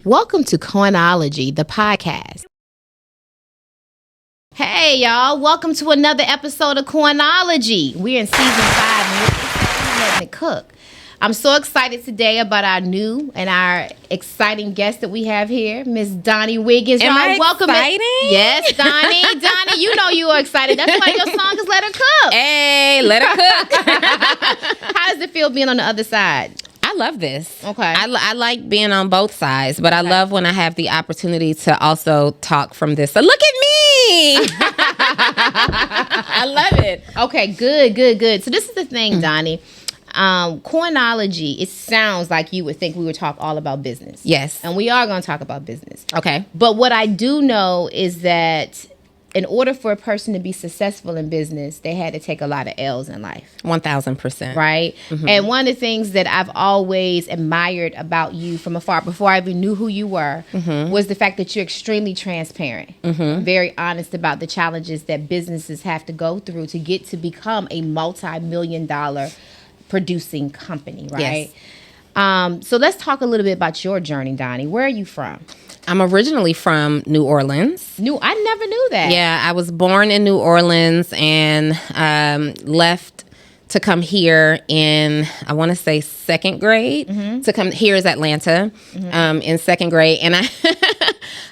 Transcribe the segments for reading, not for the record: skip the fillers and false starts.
Welcome to Coinology, the podcast. Hey, y'all. Welcome to another episode of Coinology. We're in season 5 and we're letting it cook. I'm so excited today about our new and our exciting guest that we have here, Miss Donni Wiggins. Am I welcome exciting? Yes, Donni. Donni, you know you are excited. That's why your song is Let Her Cook. Hey, let her cook. How does it feel being on the other side? I love this. Okay. I like being on both sides, but I love when I have the opportunity to also talk from this. So look at me. I love it. Okay, good. So this is the thing, Donni. Coinology, it sounds like you would think we would talk all about business. Yes. And we are going to talk about business. Okay. But what I do know is that in order for a person to be successful in business, they had to take a lot of L's in life. 1000%. Right? Mm-hmm. And one of the things that I've always admired about you from afar, before I even knew who you were, was the fact that you're extremely transparent, very honest about the challenges that businesses have to go through to get to become a multi-million-dollar producing company, right? Yes. So let's talk a little bit about your journey, Donni. Where are you from? I'm originally from New Orleans. I never knew that. Yeah, I was born in New Orleans and left to come here in, I want to say, second grade. To come here is Atlanta in second grade. And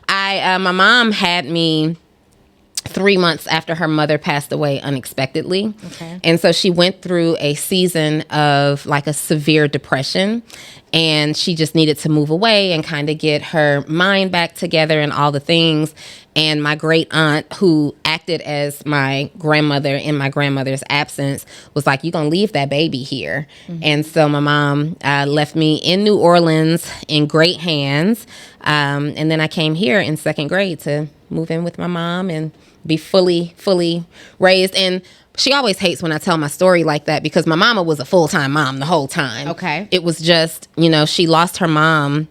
my mom had me 3 months after her mother passed away unexpectedly. Okay. And so she went through a season of like a severe depression, and she just needed to move away and kind of get her mind back together and all the things. And my great aunt, who acted as my grandmother in my grandmother's absence, was like, "You're going to leave that baby here." And so my mom left me in New Orleans in great hands. And then I came here in second grade to move in with my mom and be fully raised. And she always hates when I tell my story like that because my mama was a full-time mom the whole time. Okay. It was just, she lost her mom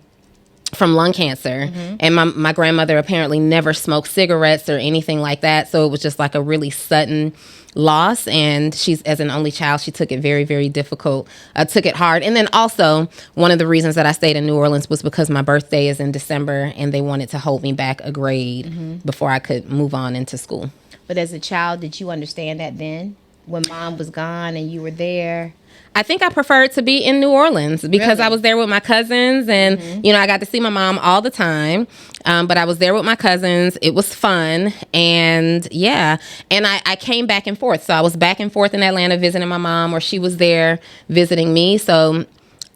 from lung cancer. And my grandmother apparently never smoked cigarettes or anything like that. So it was just like a really sudden loss. And she's, as an only child, she took it very, very difficult, took it hard. And then also one of the reasons that I stayed in New Orleans was because my birthday is in December and they wanted to hold me back a grade before I could move on into school. But as a child, did you understand that then when mom was gone and you were there? I think I preferred to be in New Orleans because Really? I was there with my cousins and, I got to see my mom all the time. But I was there with my cousins. It was fun. And yeah, and I came back and forth. So I was back and forth in Atlanta visiting my mom, or she was there visiting me. So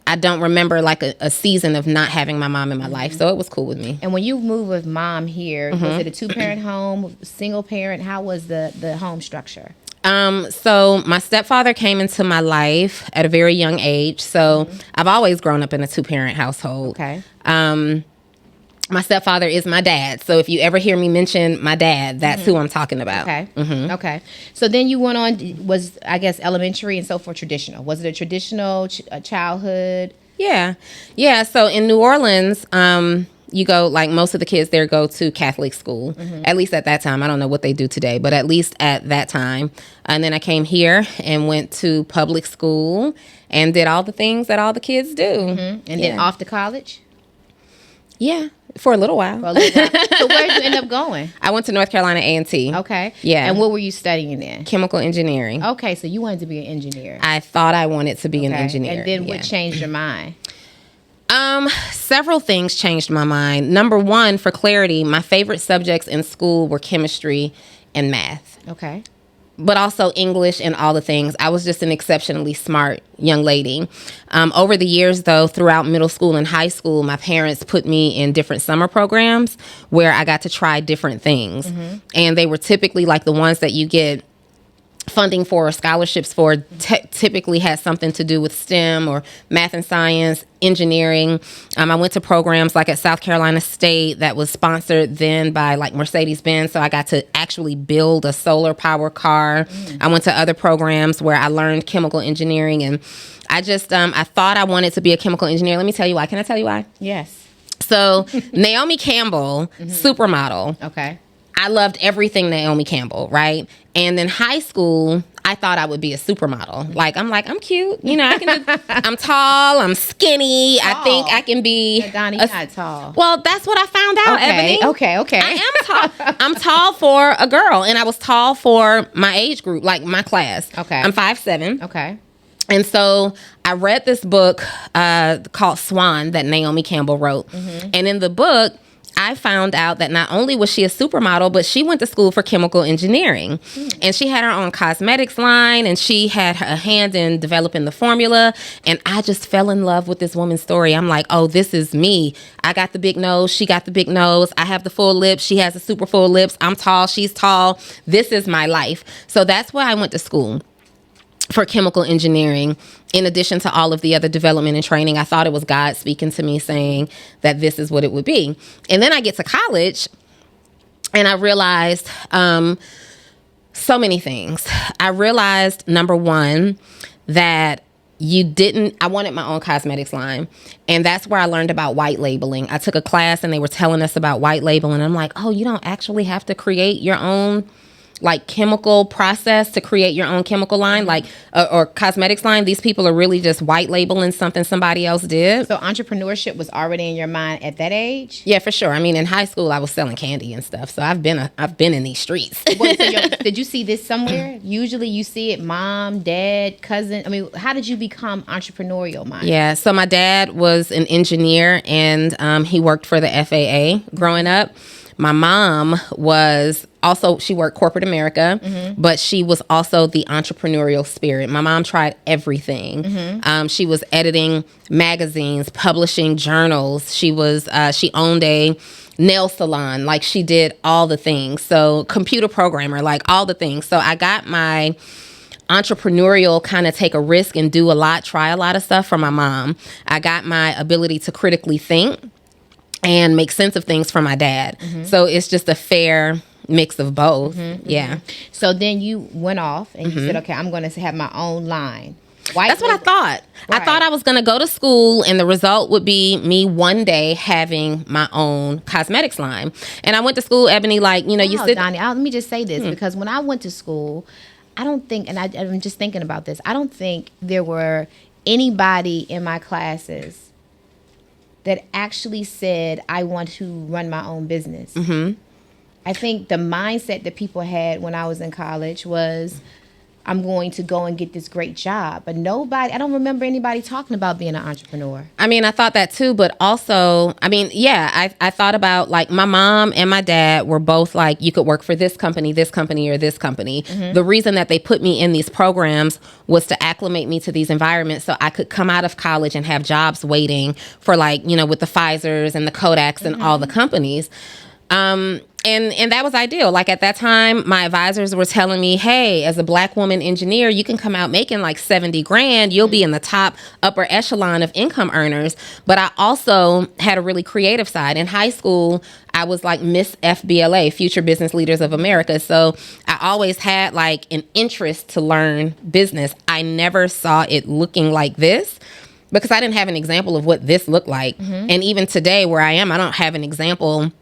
I don't remember like a season of not having my mom in my life. So it was cool with me. And when you moved with mom here, was it a 2-parent home, single parent? How was the home structure? So my stepfather came into my life at a very young age. So I've always grown up in a 2-parent household. Okay. My stepfather is my dad. So if you ever hear me mention my dad, that's who I'm talking about. Okay. Okay. So then you went on, was, I guess, elementary and so forth traditional. Was it a traditional childhood? Yeah. Yeah. So in New Orleans, you go, like most of the kids there go to Catholic school, at least at that time. I don't know what they do today, but at least at that time. And then I came here and went to public school and did all the things that all the kids do. And then off to college? Yeah, for a little while. So where did you end up going? I went to North Carolina A&T. Okay. Yeah. And what were you studying there? Chemical engineering. Okay, so you wanted to be an engineer. I thought I wanted to be an Okay. engineer. And then what changed your mind? Several things changed my mind. Number one, for clarity, my favorite subjects in school were chemistry and math. Okay. But also English and all the things. I was just an exceptionally smart young lady. Over the years, though, throughout middle school and high school, my parents put me in different summer programs where I got to try different things. And they were typically like the ones that you get funding for or scholarships for typically has something to do with STEM or math and science, engineering. I went to programs like at South Carolina State that was sponsored then by like Mercedes-Benz. So I got to actually build a solar power car. I went to other programs where I learned chemical engineering, and I just, I thought I wanted to be a chemical engineer. Let me tell you why. Can I tell you why? Yes. So Naomi Campbell, supermodel. Okay. I loved everything Naomi Campbell, right? And in high school, I thought I would be a supermodel. I'm cute. I'm tall. I'm skinny. Tall. I think I can be. Donni, you're not tall. Well, that's what I found out, Ebony. Okay. I am tall. I'm tall for a girl, and I was tall for my age group, like my class. Okay. I'm 5'7". Okay. And so I read this book called Swan that Naomi Campbell wrote. Mm-hmm. And in the book, I found out that not only was she a supermodel, but she went to school for chemical engineering. Mm. And she had her own cosmetics line, and she had a hand in developing the formula. And I just fell in love with this woman's story. I'm like, oh, this is me. I got the big nose. She got the big nose. I have the full lips. She has the super full lips. I'm tall. She's tall. This is my life. So that's why I went to school for chemical engineering. In addition to all of the other development and training, I thought it was God speaking to me saying that this is what it would be. And then I get to college and I realized so many things. I realized, number one, that I wanted my own cosmetics line. And that's where I learned about white labeling. I took a class and they were telling us about white labeling. I'm like, oh, you don't actually have to create your own chemical process to create your own chemical line, or cosmetics line. These people are really just white labeling something somebody else did. So entrepreneurship was already in your mind at that age? Yeah, for sure. I mean, in high school, I was selling candy and stuff. So I've been in these streets. Did you see this somewhere? Usually you see it mom, dad, cousin. I mean, how did you become entrepreneurial minded? Yeah. So my dad was an engineer and he worked for the FAA growing up. My mom she worked corporate America, mm-hmm. but she was also the entrepreneurial spirit. My mom tried everything. Mm-hmm. She was editing magazines, publishing journals. She owned a nail salon. She did all the things. So computer programmer, all the things. So I got my entrepreneurial kind of take a risk and do a lot, try a lot of stuff from my mom. I got my ability to critically think and make sense of things from my dad. Mm-hmm. So it's just a fair mix of both. Mm-hmm, yeah. Mm-hmm. So then you went off and you said, okay, I'm going to have my own line. That's what I thought. Right. I thought I was going to go to school and the result would be me one day having my own cosmetics line. And I went to school, Ebony, you said... Donni, let me just say this, because when I went to school, I don't think, and I'm just thinking about this, I don't think there were anybody in my classes that actually said, I want to run my own business. Mm-hmm. I think the mindset that people had when I was in college was, I'm going to go and get this great job. But I don't remember anybody talking about being an entrepreneur. I mean, I thought that too, but also, I thought about my mom and my dad were both you could work for this company, or this company. Mm-hmm. The reason that they put me in these programs was to acclimate me to these environments so I could come out of college and have jobs waiting for with the Pfizers and the Kodaks and all the companies. And that was ideal. At that time, my advisors were telling me, hey, as a Black woman engineer, you can come out making $70 grand. You'll be in the top upper echelon of income earners. But I also had a really creative side. In high school, I was Miss FBLA, Future Business Leaders of America. So I always had an interest to learn business. I never saw it looking like this, because I didn't have an example of what this looked like. Mm-hmm. And even today where I am, I don't have an example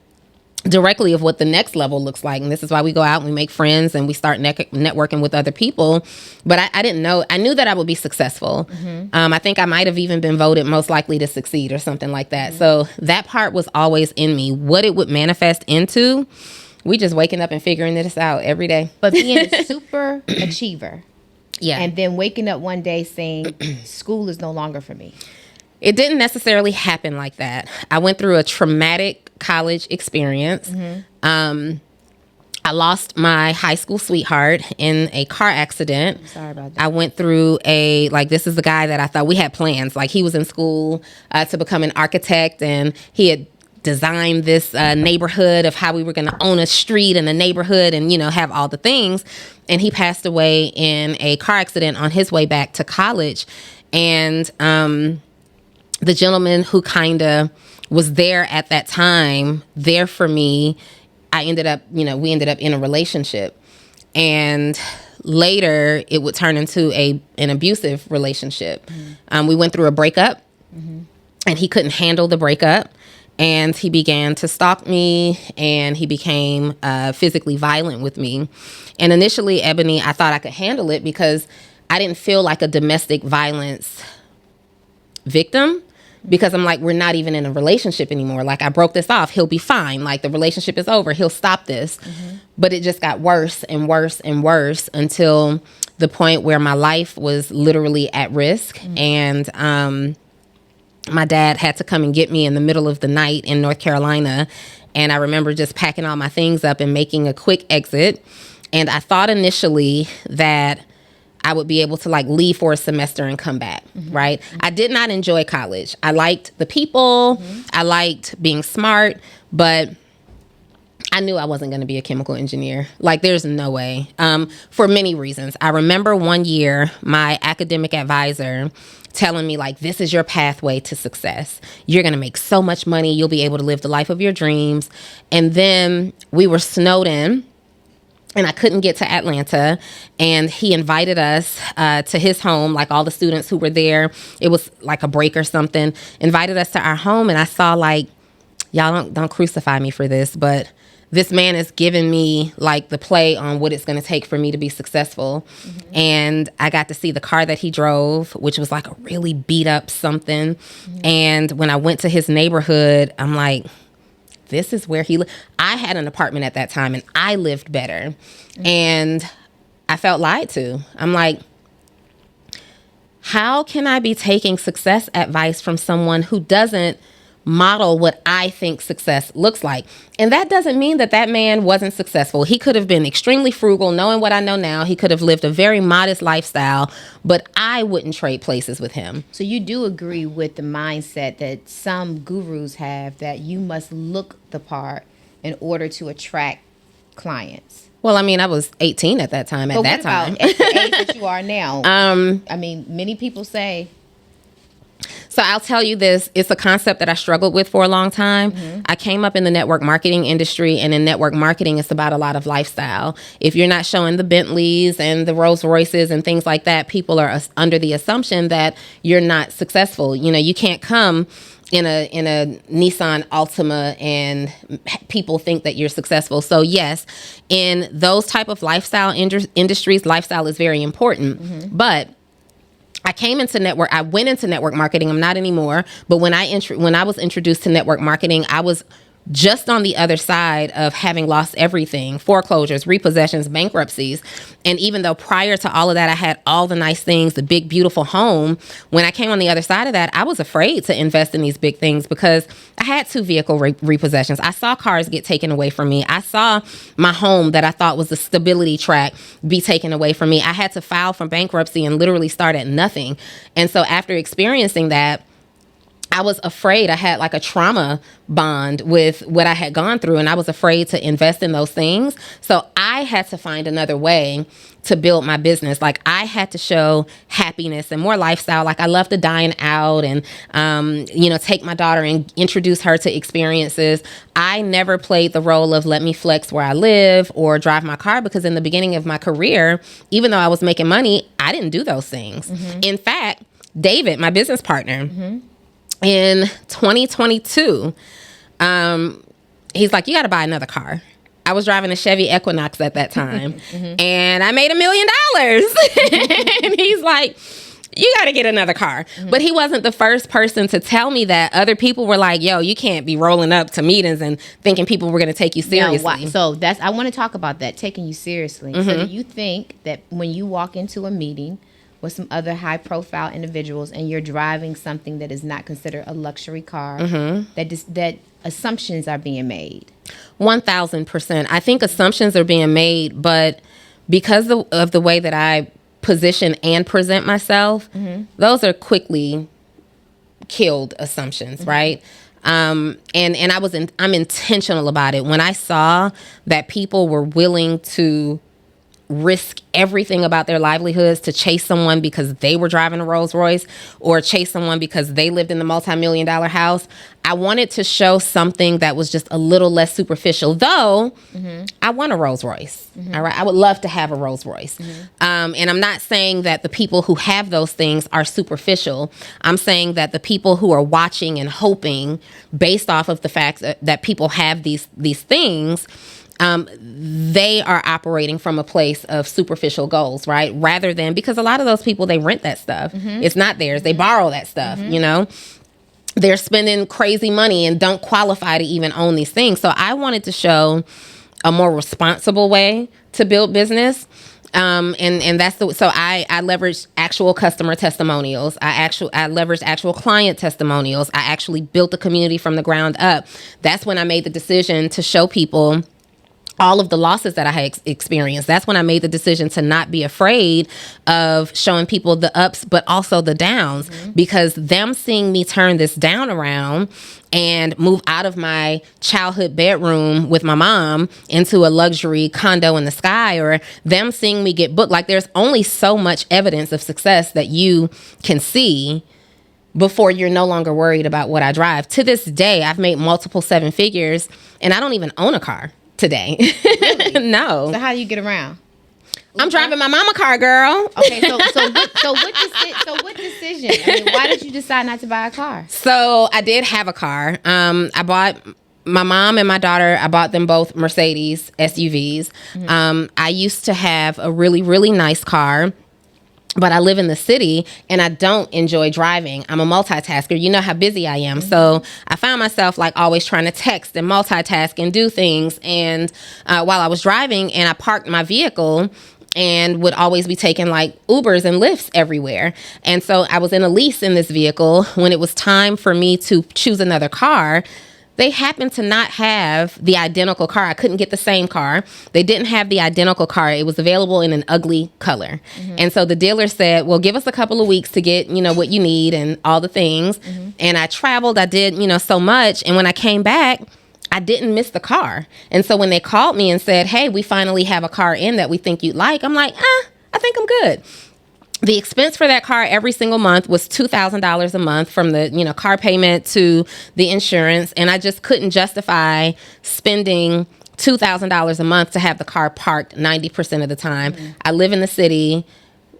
directly of what the next level looks like. And this is why we go out and we make friends and we start networking with other people. But I didn't know. I knew that I would be successful. Mm-hmm. I think I might have even been voted most likely to succeed or something like that. Mm-hmm. So that part was always in me. What it would manifest into, we just waking up and figuring this out every day. But being a super achiever. Yeah. And then waking up one day saying, school is no longer for me. It didn't necessarily happen like that. I went through a traumatic college experience. Mm-hmm. I lost my high school sweetheart in a car accident. I'm sorry about that. I went through this is the guy that I thought we had plans. He was in school to become an architect, and he had designed this neighborhood of how we were going to own a street in the neighborhood and, have all the things. And he passed away in a car accident on his way back to college. And the gentleman who kind of was there at that time, there for me, we ended up in a relationship. And later it would turn into an abusive relationship. Mm-hmm. We went through a breakup, mm-hmm. and he couldn't handle the breakup. and he began to stalk me, and he became physically violent with me. And initially, Ebony, I thought I could handle it because I didn't feel like a domestic violence victim, because I'm like, we're not even in a relationship anymore. Like, I broke this off. He'll be fine. Like, the relationship is over. He'll stop this. But it just got worse and worse and worse until the point where my life was literally at risk. And my dad had to come and get me in the middle of the night in North Carolina. And I remember just packing all my things up and making a quick exit. And I thought initially that I would be able to like leave for a semester and come back, right? I did not enjoy college. I liked the people. I liked being smart, but I knew I wasn't going to be a chemical engineer. Like, there's no way, for many reasons. I remember one year, my academic advisor telling me, like, this is your pathway to success. You're going to make so much money. You'll be able to live the life of your dreams. And then we were snowed in, and I couldn't get to Atlanta, and he invited us to his home, like all the students who were there. It was like a break or something. Invited us to our home, and I saw, like, y'all don't crucify me for this, but this man is giving me like the play on what it's going to take for me to be successful. And I got to see the car that he drove, which was like a really beat up something. And when I went to his neighborhood, I'm like, this is where he lived. I had an apartment at that time, and I lived better. And I felt lied to. I'm like, how can I be taking success advice from someone who doesn't model what I think success looks like? And that doesn't mean that that man wasn't successful. He could have been extremely frugal, knowing what I know now. He could have lived a very modest lifestyle, but I wouldn't trade places with him. So you do agree with the mindset that some gurus have, that you must look the part in order to attract clients? Well, I mean, I was 18 at that time. At that time, at the age that you are now, I mean, many people say. So I'll tell you this, it's a concept that I struggled with for a long time. I came up in the network marketing industry, and in network marketing, it's about a lot of lifestyle. If you're not showing the Bentleys and the Rolls Royces and things like that, people are under the assumption that you're not successful. You know, you can't come in a Nissan Altima and people think that you're successful. So yes, in those type of lifestyle industries, lifestyle is very important. But I went into network marketing. I'm not anymore. But when I was introduced to network marketing, I was just on the other side of having lost everything: foreclosures, repossessions, bankruptcies. And even though prior to all of that, I had all the nice things, the big, beautiful home, when I came on the other side of that, I was afraid to invest in these big things because I had 2 vehicle repossessions. I saw cars get taken away from me. I saw my home that I thought was the stability track be taken away from me. I had to file for bankruptcy and literally start at nothing. And so after experiencing that, I was afraid. I had like a trauma bond with what I had gone through, and I was afraid to invest in those things. So I had to find another way to build my business. Like, I had to show happiness and more lifestyle. Like, I love to dine out and, take my daughter and introduce her to experiences. I never played the role of let me flex where I live or drive my car, because in the beginning of my career, even though I was making money, I didn't do those things. In fact, David, my business partner, in 2022, he's like, you got to buy another car. I was driving a Chevy Equinox at that time, and I made $1 million. And he's like, you got to get another car. But he wasn't the first person to tell me that. Other people were like, yo, you can't be rolling up to meetings and thinking people were going to take you seriously. So I want to talk about that, taking you seriously. So do you think that when you walk into a meeting with some other high-profile individuals and you're driving something that is not considered a luxury car, that assumptions are being made? 1,000%. I think assumptions are being made, but because of the way that I position and present myself, those are quickly killed assumptions, right? And I'm intentional about it. When I saw that people were willing to risk everything about their livelihoods to chase someone because they were driving a Rolls Royce or chase someone because they lived in the multi-million-dollar house. I wanted to show something that was just a little less superficial, though I want a Rolls Royce. All right. I would love to have a Rolls Royce. And I'm not saying that the people who have those things are superficial. I'm saying that the people who are watching and hoping based off of the fact that people have these things, they are operating from a place of superficial goals, right? Rather than, because a lot of those people, they rent that stuff. It's not theirs. They borrow that stuff, you know? They're spending crazy money and don't qualify to even own these things. So I wanted to show a more responsible way to build business. And that's so I leveraged actual customer testimonials. I leveraged actual client testimonials. I actually built the community from the ground up. That's when I made the decision to show people all of the losses that I had experienced. That's when I made the decision to not be afraid of showing people the ups, but also the downs, because them seeing me turn this down around and move out of my childhood bedroom with my mom into a luxury condo in the sky, or them seeing me get booked. Like, there's only so much evidence of success that you can see before you're no longer worried about what I drive. To this day, I've made multiple seven figures and I don't even own a car today. Really? No. So how do you get around? I'm driving my mama car, girl. Okay, so what decision? I mean, why did you decide not to buy a car? So I did have a car. I bought my mom and my daughter. I bought them both Mercedes SUVs. I used to have a really, really nice car, but I live in the city and I don't enjoy driving. I'm a multitasker. You know how busy I am. So I found myself like always trying to text and multitask and do things. And while I was driving, and I parked my vehicle and would always be taking like Ubers and Lyfts everywhere. And so I was in a lease in this vehicle. When it was time for me to choose another car, they happened to not have the identical car. I couldn't get the same car. They didn't have the identical car. It was available in an ugly color. And so the dealer said, well, give us a couple of weeks to get, you know, what you need and all the things. And I traveled. I did, you know, so much. And when I came back, I didn't miss the car. And so when they called me and said, hey, we finally have a car in that we think you'd like, I'm like, I think I'm good. The expense for that car every single month was $2,000 a month, from the, you know, car payment to the insurance. And I just couldn't justify spending $2,000 a month to have the car parked 90% of the time. I live in the city.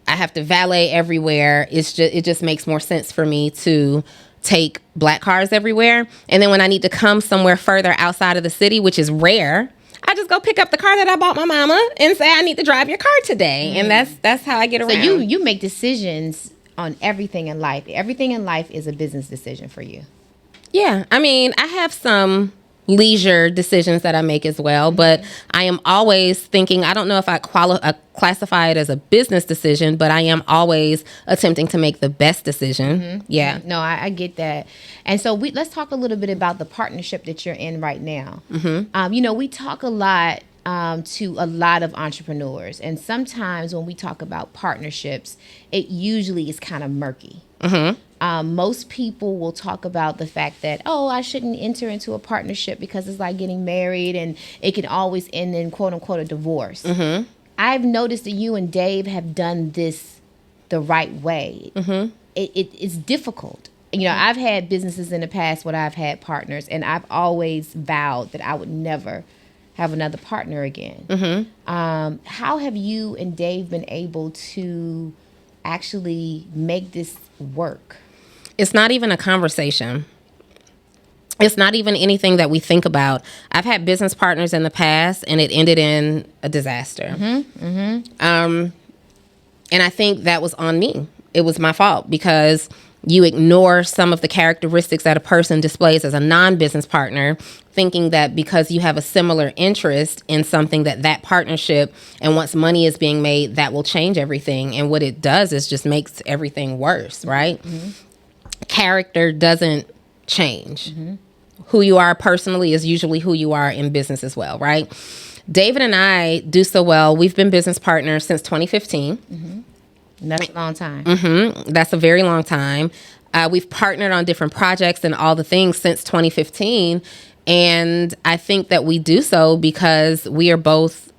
I have to valet everywhere. It just makes more sense for me to take black cars everywhere. And then when I need to come somewhere further outside of the city, which is rare, I just go pick up the car that I bought my mama and say, I need to drive your car today. And that's how I get around. So you make decisions on everything in life. Everything in life is a business decision for you. Yeah. I mean, I have some leisure decisions that I make as well, but I am always thinking, I don't know if I classify it as a business decision, but I am always attempting to make the best decision. Yeah. No, I get that. And so let's talk a little bit about the partnership that you're in right now. You know, we talk a lot to a lot of entrepreneurs, and sometimes when we talk about partnerships, it usually is kind of murky. Most people will talk about the fact that, oh, I shouldn't enter into a partnership because it's like getting married and it can always end in quote unquote a divorce. I've noticed that you and Dave have done this the right way. It's difficult. You know, I've had businesses in the past where I've had partners, and I've always vowed that I would never have another partner again. How have you and Dave been able to actually make this work? It's not even a conversation. It's not even anything that we think about. I've had business partners in the past, and it ended in a disaster. And I think that was on me. It was my fault, because you ignore some of the characteristics that a person displays as a non-business partner, thinking that because you have a similar interest in something, that partnership, and once money is being made, that will change everything. And what it does is just makes everything worse, right? Character doesn't change. Who you are personally is usually who you are in business as well, right? David and I do so well. We've been business partners since 2015. And that's a long time. That's a very long time. We've partnered on different projects and all the things since 2015. And I think that we do so because we are both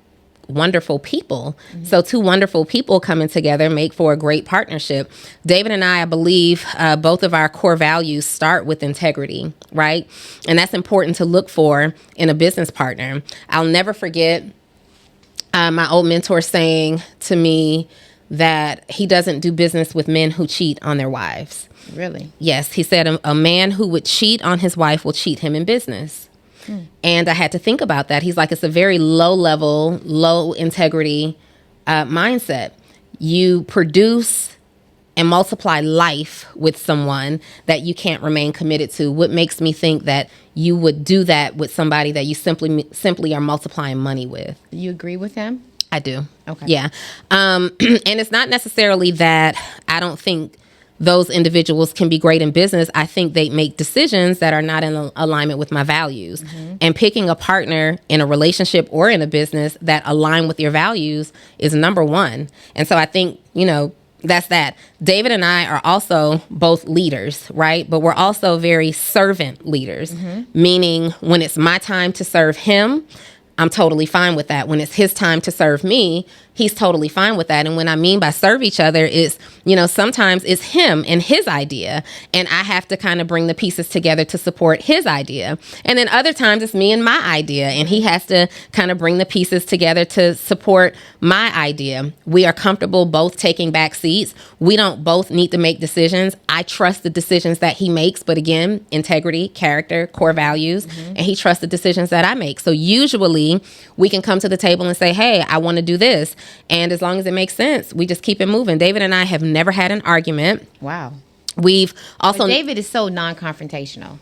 wonderful people. So two wonderful people coming together make for a great partnership. David and I believe both of our core values start with integrity, right? And that's important to look for in a business partner. I'll never forget my old mentor saying to me that he doesn't do business with men who cheat on their wives. Really? Yes. He said a man who would cheat on his wife will cheat him in business. And I had to think about that. He's like, it's a very low level, low integrity mindset. You produce and multiply life with someone that you can't remain committed to. What makes me think that you would do that with somebody that you simply are multiplying money with? You agree with him? I do. Okay. Yeah. And it's not necessarily that I don't think those individuals can be great in business. I think they make decisions that are not in alignment with my values. And picking a partner in a relationship or in a business that align with your values is number one. And so I think, that's that. David and I are also both leaders, right? But we're also very servant leaders, meaning when it's my time to serve him, I'm totally fine with that. When it's his time to serve me, he's totally fine with that. And when I mean by serve each other is, sometimes it's him and his idea. And I have to kind of bring the pieces together to support his idea. And then other times it's me and my idea. And he has to kind of bring the pieces together to support my idea. We are comfortable both taking back seats. We don't both need to make decisions. I trust the decisions that he makes. But again, integrity, character, core values. And he trusts the decisions that I make. So usually we can come to the table and say, hey, I want to do this. And as long as it makes sense, we just keep it moving. David and I have never had an argument. Wow. We've also... But David is so non-confrontational.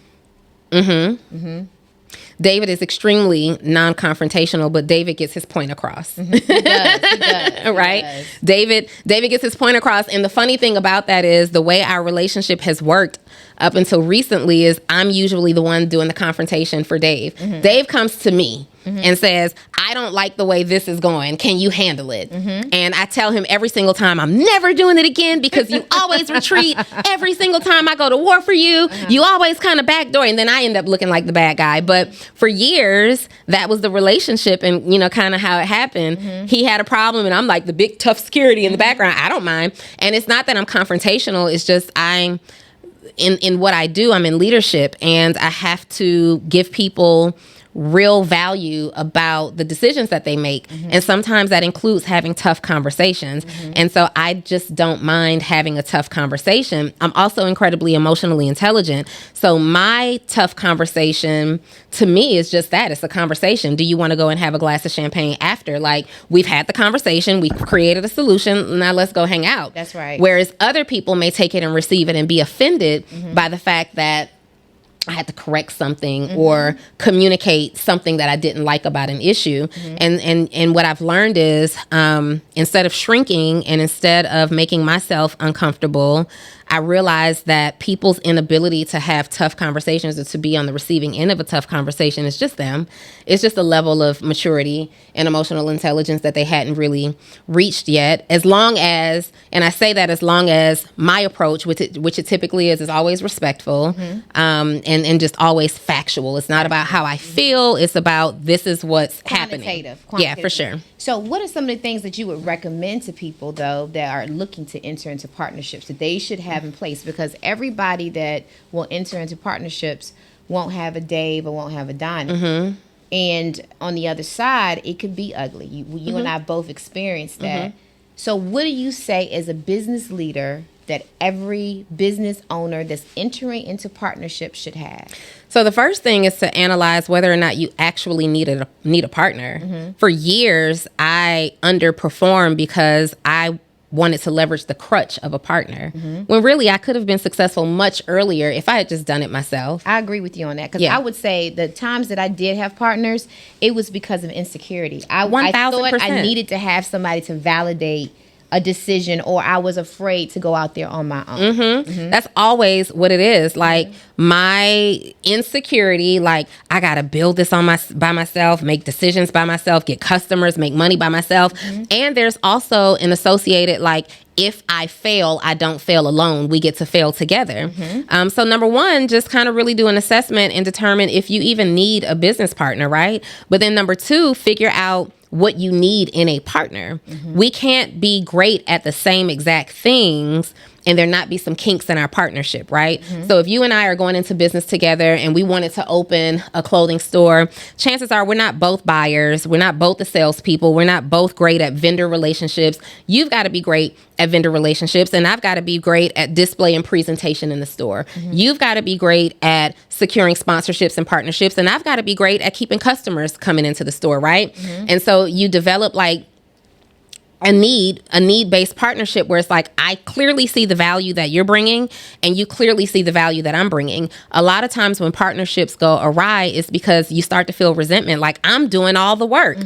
David is extremely non-confrontational, but David gets his point across. He does. Right? He does. David gets his point across. And the funny thing about that is the way our relationship has worked up until recently is I'm usually the one doing the confrontation for Dave. Dave comes to me and says, I don't like the way this is going. Can you handle it? And I tell him every single time, I'm never doing it again because you always retreat. Every single time I go to war for you, you always kind of backdoor. And then I end up looking like the bad guy. But for years, that was the relationship and, kind of how it happened. He had a problem and I'm like the big tough security in the background. I don't mind. And it's not that I'm confrontational. It's just I'm in what I do. I'm in leadership and I have to give people real value about the decisions that they make. And sometimes that includes having tough conversations. And so I just don't mind having a tough conversation. I'm also incredibly emotionally intelligent. So my tough conversation to me is just that. It's a conversation. Do you want to go and have a glass of champagne after? Like, we've had the conversation. We've created a solution. Now let's go hang out. That's right. Whereas other people may take it and receive it and be offended by the fact that I had to correct something or communicate something that I didn't like about an issue. And what I've learned is instead of shrinking and instead of making myself uncomfortable, I realized that people's inability to have tough conversations or to be on the receiving end of a tough conversation is just them. It's just a level of maturity and emotional intelligence that they hadn't really reached yet. As long as, and I say that as long as my approach, which it typically is always respectful and just always factual. It's not about how I feel. It's about this is what's happening. Yeah, for sure. So what are some of the things that you would recommend to people, though, that are looking to enter into partnerships that they should have in place? Because everybody that will enter into partnerships won't have a Dave or won't have a Donni. And on the other side, it could be ugly. You and I both experienced that. So what do you say as a business leader that every business owner that's entering into partnership should have? So the first thing is to analyze whether or not you actually need a partner. For years, I underperformed because I wanted to leverage the crutch of a partner, when really I could have been successful much earlier if I had just done it myself. I agree with you on that, because I would say the times that I did have partners, it was because of insecurity. I thought I needed to have somebody to validate a decision, or I was afraid to go out there on my own. That's always what it is. Like my insecurity, like I gotta build this by myself, make decisions by myself, get customers, make money by myself. And there's also an associated, like, if I fail, I don't fail alone. We get to fail together. So number one, just kind of really do an assessment and determine if you even need a business partner, right? But then number two, figure out what you need in a partner. We can't be great at the same exact things and there not be some kinks in our partnership, right? So if you and I are going into business together and we wanted to open a clothing store, chances are we're not both buyers. We're not both the salespeople. We're not both great at vendor relationships. You've got to be great at vendor relationships, and I've got to be great at display and presentation in the store. You've got to be great at securing sponsorships and partnerships, and I've got to be great at keeping customers coming into the store, right? And so you develop like a need-based partnership where it's like, I clearly see the value that you're bringing and you clearly see the value that I'm bringing. A lot of times when partnerships go awry, it's because you start to feel resentment, like I'm doing all the work.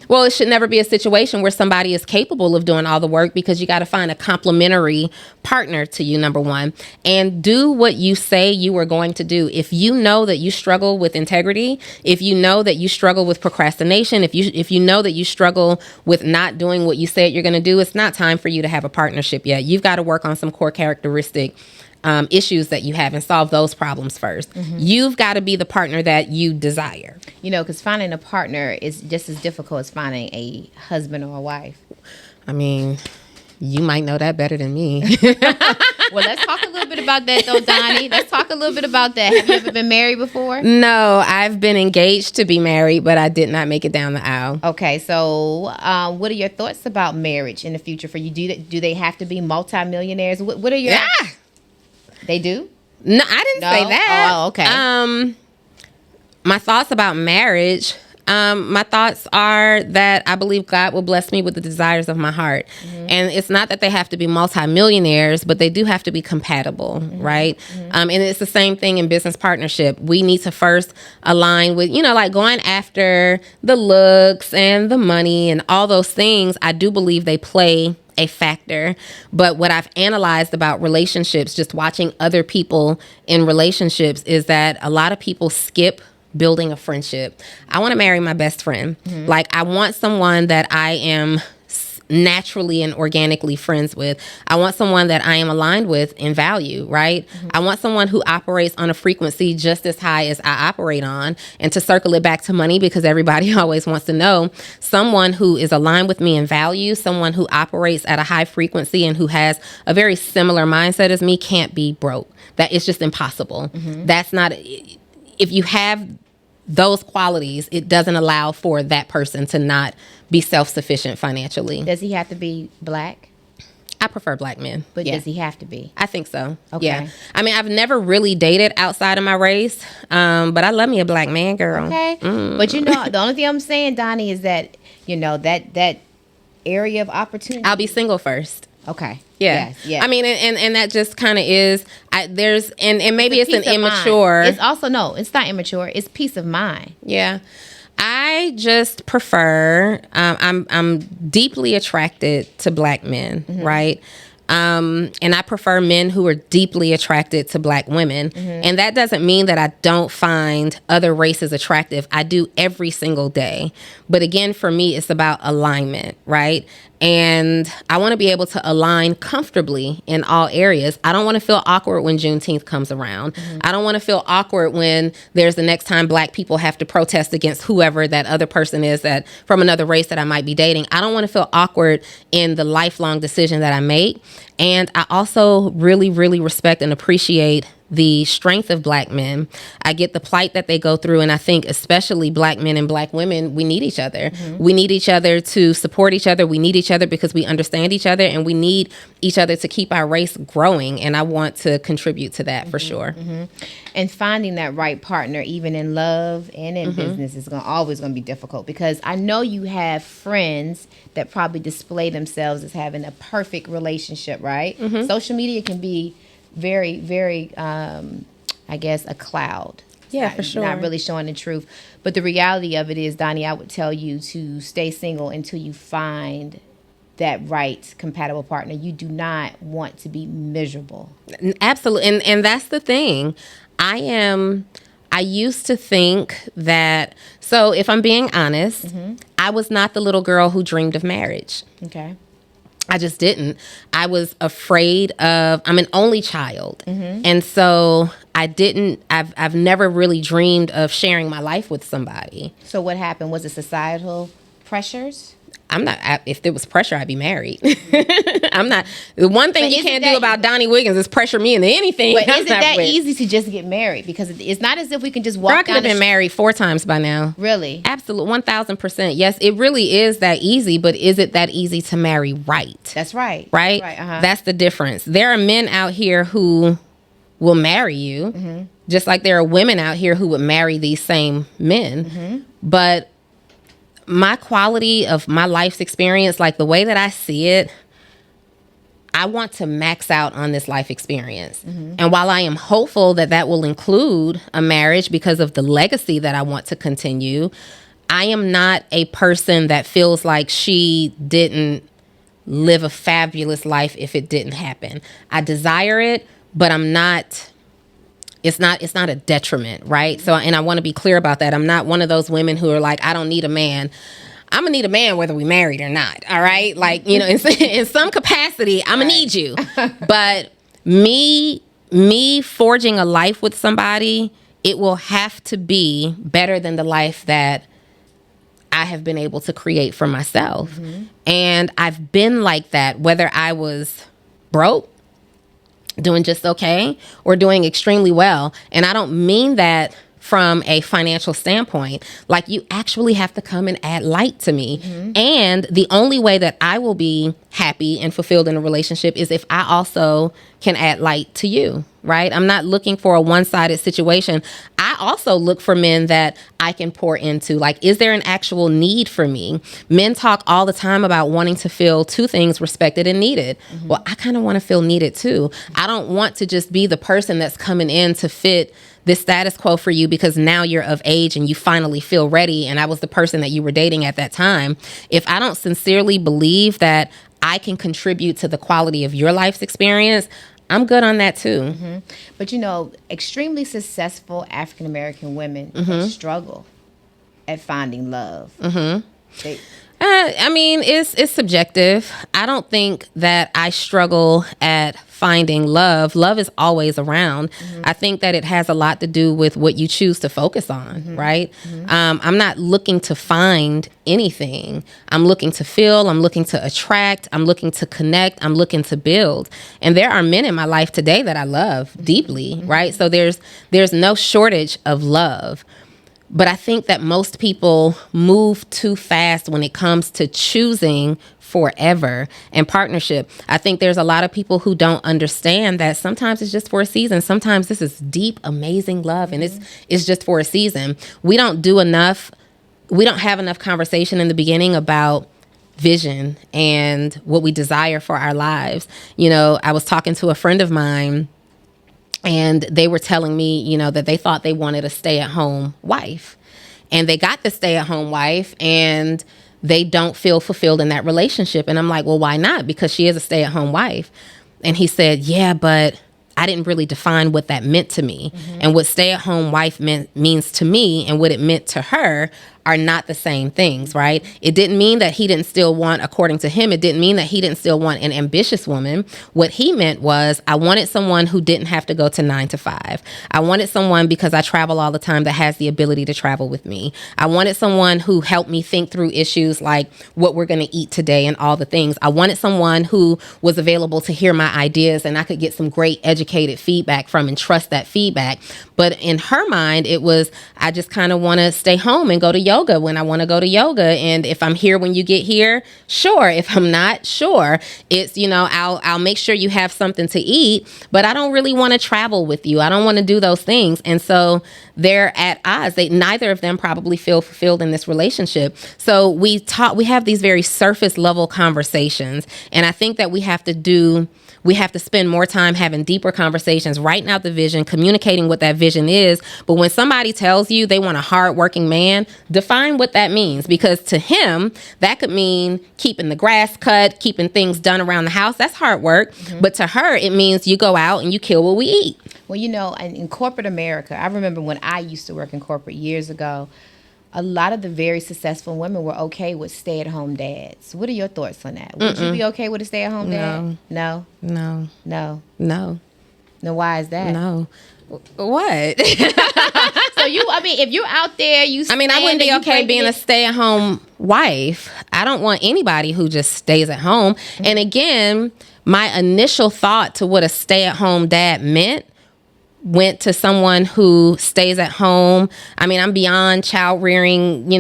Well, it should never be a situation where somebody is capable of doing all the work, because you got to find a complementary partner to you, number one, and do what you say you are going to do. If you know that you struggle with integrity, if you know that you struggle with procrastination, if you know that you struggle with not doing what you said you're going to do, it's not time for you to have a partnership yet. You've got to work on some core characteristic issues that you have and solve those problems first. You've got to be the partner that you desire. You know, because finding a partner is just as difficult as finding a husband or a wife. I mean, you might know that better than me. Well, let's talk a little bit about that, though, Donni. Let's talk a little bit about that. Have you ever been married before? No, I've been engaged to be married, but I did not make it down the aisle. Okay, so what are your thoughts about marriage in the future for you? Do they have to be multimillionaires? What are your... Yeah. They do? No, I didn't say that. Oh, okay. My thoughts about marriage... my thoughts are that I believe God will bless me with the desires of my heart. And it's not that they have to be multimillionaires, but they do have to be compatible, right? And it's the same thing in business partnership. We need to first align with, like going after the looks and the money and all those things. I do believe they play a factor. But what I've analyzed about relationships, just watching other people in relationships, is that a lot of people skip building a friendship. I want to marry my best friend. Like, I want someone that I am naturally and organically friends with. I want someone that I am aligned with in value, right? I want someone who operates on a frequency just as high as I operate on. And to circle it back to money, because everybody always wants to know, someone who is aligned with me in value, someone who operates at a high frequency and who has a very similar mindset as me can't be broke. That is just impossible. That's not... If you have those qualities, it doesn't allow for that person to not be self-sufficient financially. Does he have to be black? I prefer black men. But does he have to be? I think so. Okay. Yeah. I mean, I've never really dated outside of my race, but I love me a black man, girl. Okay. But the only thing I'm saying, Donni, is that, that area of opportunity. I'll be single first. Okay. Yeah. Yes. I mean, and that just kind of is, and maybe it's an immature. Mind. It's also, no, it's not immature. It's peace of mind. Yeah. I just prefer, I'm deeply attracted to black men, right? And I prefer men who are deeply attracted to black women. And that doesn't mean that I don't find other races attractive. I do every single day. But again, for me, it's about alignment, right? And I want to be able to align comfortably in all areas. I don't want to feel awkward when Juneteenth comes around. I don't want to feel awkward when there's the next time black people have to protest against whoever that other person is that from another race that I might be dating. I don't want to feel awkward in the lifelong decision that I make. And I also really, really respect and appreciate the strength of black men. I get the plight that they go through, and I think especially black men and black women, we need each other. We need each other to support each other. We need each other because we understand each other, and we need each other to keep our race growing, and I want to contribute to that for sure. And finding that right partner, even in love and in business, is always going to be difficult, because I know you have friends that probably display themselves as having a perfect relationship, right? Social media can be very, very, I guess, a cloud. Yeah, for sure. Not really showing the truth. But the reality of it is, Donni, I would tell you to stay single until you find that right compatible partner. You do not want to be miserable. Absolutely. And that's the thing. I used to think that, so if I'm being honest, I was not the little girl who dreamed of marriage. Okay. I just didn't. I was afraid of, I'm an only child. And so I've never really dreamed of sharing my life with somebody. So what happened? Was it societal pressures? I'm not. If there was pressure, I'd be married. I'm not. The one thing you can't do about Donni Wiggins is pressure me into anything. But is it that easy to just get married? Because it's not as if we can just walk. I could have been married 4 times by now. Really? Absolutely, 1,000%. Yes, it really is that easy. But is it that easy to marry right? That's right. Right. That's the difference. There are men out here who will marry you, just like there are women out here who would marry these same men. But my quality of my life's experience, like the way that I see it, I want to max out on this life experience. And while I am hopeful that that will include a marriage because of the legacy that I want to continue, I am not a person that feels like she didn't live a fabulous life if it didn't happen. I desire it, but I'm not. It's not a detriment, right? So, and I want to be clear about that. I'm not one of those women who are like, I don't need a man. I'm gonna need a man whether we married or not. All right, like, you know, in some capacity, I'm gonna need you. But me forging a life with somebody, it will have to be better than the life that I have been able to create for myself. And I've been like that, whether I was broke, doing just okay, or doing extremely well. And I don't mean that from a financial standpoint. Like, you actually have to come and add light to me. And the only way that I will be happy and fulfilled in a relationship is if I also can add light to you, right? I'm not looking for a one-sided situation. I also look for men that I can pour into. Like, is there an actual need for me? Men talk all the time about wanting to feel 2 things, respected and needed. Well, I kind of want to feel needed too. I don't want to just be the person that's coming in to fit this status quo for you because now you're of age and you finally feel ready and I was the person that you were dating at that time. If I don't sincerely believe that I can contribute to the quality of your life's experience, I'm good on that too. But you know, extremely successful African American women struggle at finding love. I mean, it's subjective. I don't think that I struggle at finding love. Love is always around. I think that it has a lot to do with what you choose to focus on, right? I'm not looking to find anything. I'm looking to feel. I'm looking to attract. I'm looking to connect. I'm looking to build. And there are men in my life today that I love deeply, right? So there's no shortage of love. But I think that most people move too fast when it comes to choosing forever and partnership. I think there's a lot of people who don't understand that sometimes it's just for a season. Sometimes this is deep, amazing love, and it's just for a season. We don't have enough conversation in the beginning about vision and what we desire for our lives. You know, I was talking to a friend of mine, and they were telling me, you know, that they thought they wanted a stay-at-home wife. And they got the stay-at-home wife, and they don't feel fulfilled in that relationship. And I'm like, well, why not? Because she is a stay-at-home wife. And he said, yeah, but I didn't really define what that meant to me. And what stay-at-home wife means to me and what it meant to her are not the same things, right? It didn't mean that he didn't still want, according to him, it didn't mean that he didn't still want an ambitious woman. What he meant was, I wanted someone who didn't have to go to 9 to 5. I wanted someone, because I travel all the time, that has the ability to travel with me. I wanted someone who helped me think through issues like what we're going to eat today and all the things. I wanted someone who was available to hear my ideas and I could get some great educated feedback from and trust that feedback. But in her mind, it was, I just kind of want to stay home and go to yoga when I want to go to yoga. And if I'm here when you get here, sure. If I'm not, sure. It's, you know, I'll make sure you have something to eat, but I don't really want to travel with you. I don't want to do those things. And so they're at odds. Neither of them probably feel fulfilled in this relationship. So we have these very surface level conversations. And I think that we have to spend more time having deeper conversations, writing out the vision, communicating what that vision is. But when somebody tells you they want a hardworking man, define what that means. Because to him, that could mean keeping the grass cut, keeping things done around the house. That's hard work. But to her, it means you go out and you kill what we eat. Well, you know, in corporate America, I remember when I used to work in corporate years ago, a lot of the very successful women were okay with stay-at-home dads. What are your thoughts on that? Would you be okay with a stay-at-home dad? No. No. No. No. No, why is that? No. What? So you I mean, if you're out there, I mean, I wouldn't be okay being a stay-at-home wife. I don't want anybody who just stays at home. Mm-hmm. And again, my initial thought to what a stay-at-home dad meant went to someone who stays at home. I mean, I'm beyond child rearing,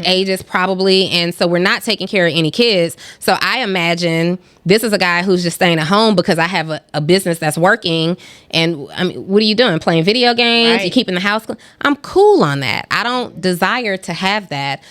ages probably. And so we're not taking care of any kids. So I imagine this is a guy who's just staying at home because I have a business that's working. And I mean, what are you doing? Playing video games? Right. You keeping the house clean? I'm cool on that. I don't desire to have that.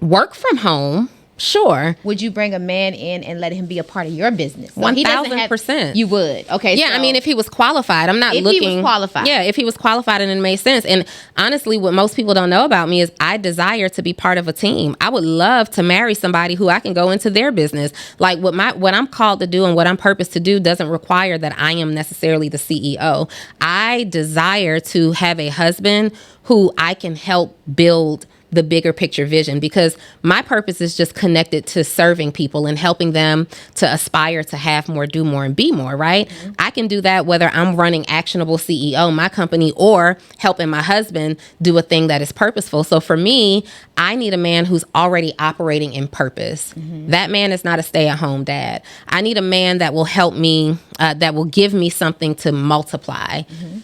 Work from home. Sure. Would you bring a man in and let him be a part of your business? So 1,000%. You would. Okay. Yeah. So I mean, if he was qualified, I'm not looking. If he was qualified. Yeah. If he was qualified and it made sense. And honestly, what most people don't know about me is I desire to be part of a team. I would love to marry somebody who I can go into their business. Like what I'm called to do and what I'm purposed to do doesn't require that I am necessarily the CEO. I desire to have a husband who I can help build the bigger picture vision, because my purpose is just connected to serving people and helping them to aspire to have more, do more, and be more, right? Mm-hmm. I can do that whether I'm running Actionable CEO, my company, or helping my husband do a thing that is purposeful. So for me, I need a man who's already operating in purpose. Mm-hmm. That man is not a stay-at-home dad. I need a man that will help me, that will give me something to multiply. Mm-hmm.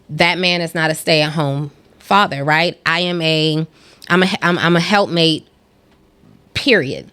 That man is not a stay-at-home father, right? I'm a helpmate, period,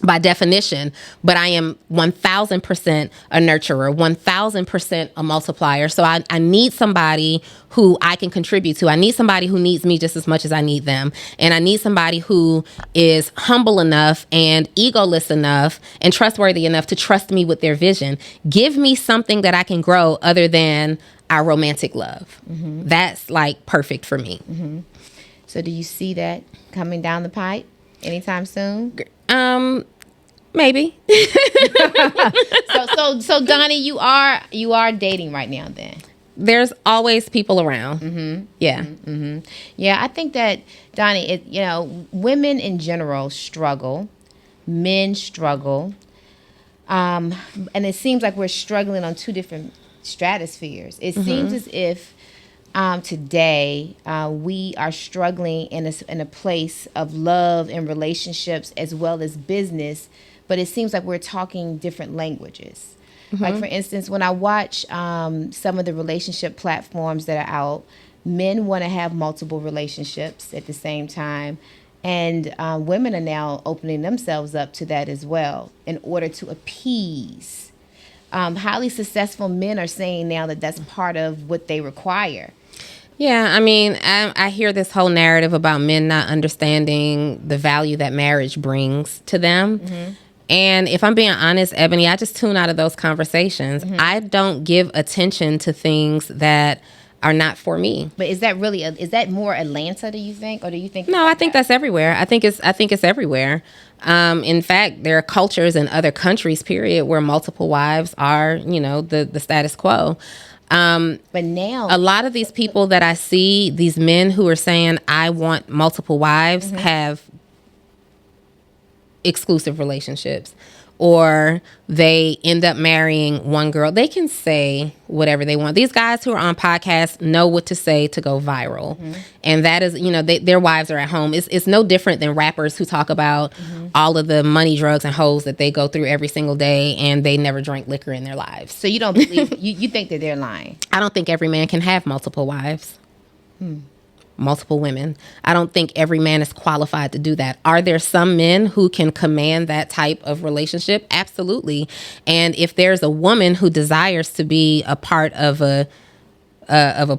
by definition, but I am 1,000% a nurturer, 1,000% a multiplier. So I need somebody who I can contribute to. I need somebody who needs me just as much as I need them. And I need somebody who is humble enough and egoless enough and trustworthy enough to trust me with their vision. Give me something that I can grow other than our romantic love. Mm-hmm. That's like perfect for me. Mm-hmm. So do you see that coming down the pipe anytime soon? Maybe. So Donni, you are dating right now then? There's always people around. Mm-hmm. Yeah. Mm-hmm. Yeah, I think that, Donni, women in general struggle. Men struggle. And it seems like we're struggling on two different stratospheres. It mm-hmm. seems as if today, we are struggling in a place of love and relationships as well as business, but it seems like we're talking different languages. Mm-hmm. Like, for instance, when I watch some of the relationship platforms that are out, men want to have multiple relationships at the same time, and women are now opening themselves up to that as well in order to appease. Highly successful men are saying now that that's part of what they require. Yeah, I mean, I hear this whole narrative about men not understanding the value that marriage brings to them. Mm-hmm. And if I'm being honest, Ebony, I just tune out of those conversations. Mm-hmm. I don't give attention to things that are not for me. But is that really is that more Atlanta, do you think, or do you think? No, I think that's everywhere. I think it's everywhere. In fact, there are cultures in other countries, period, where multiple wives are, the status quo. But now a lot of these people that I see, these men who are saying I want multiple wives, mm-hmm. have exclusive relationships, or they end up marrying one girl. They can say whatever they want. These guys who are on podcasts know what to say to go viral. Mm-hmm. And that is, their wives are at home. It's no different than rappers who talk about mm-hmm. all of the money, drugs, and hoes that they go through every single day, and they never drank liquor in their lives. So you don't believe, you think that they're lying? I don't think every man can have multiple wives. Multiple women. I don't think every man is qualified to do that. Are there some men who can command that type of relationship? Absolutely. And if there's a woman who desires to be a part of a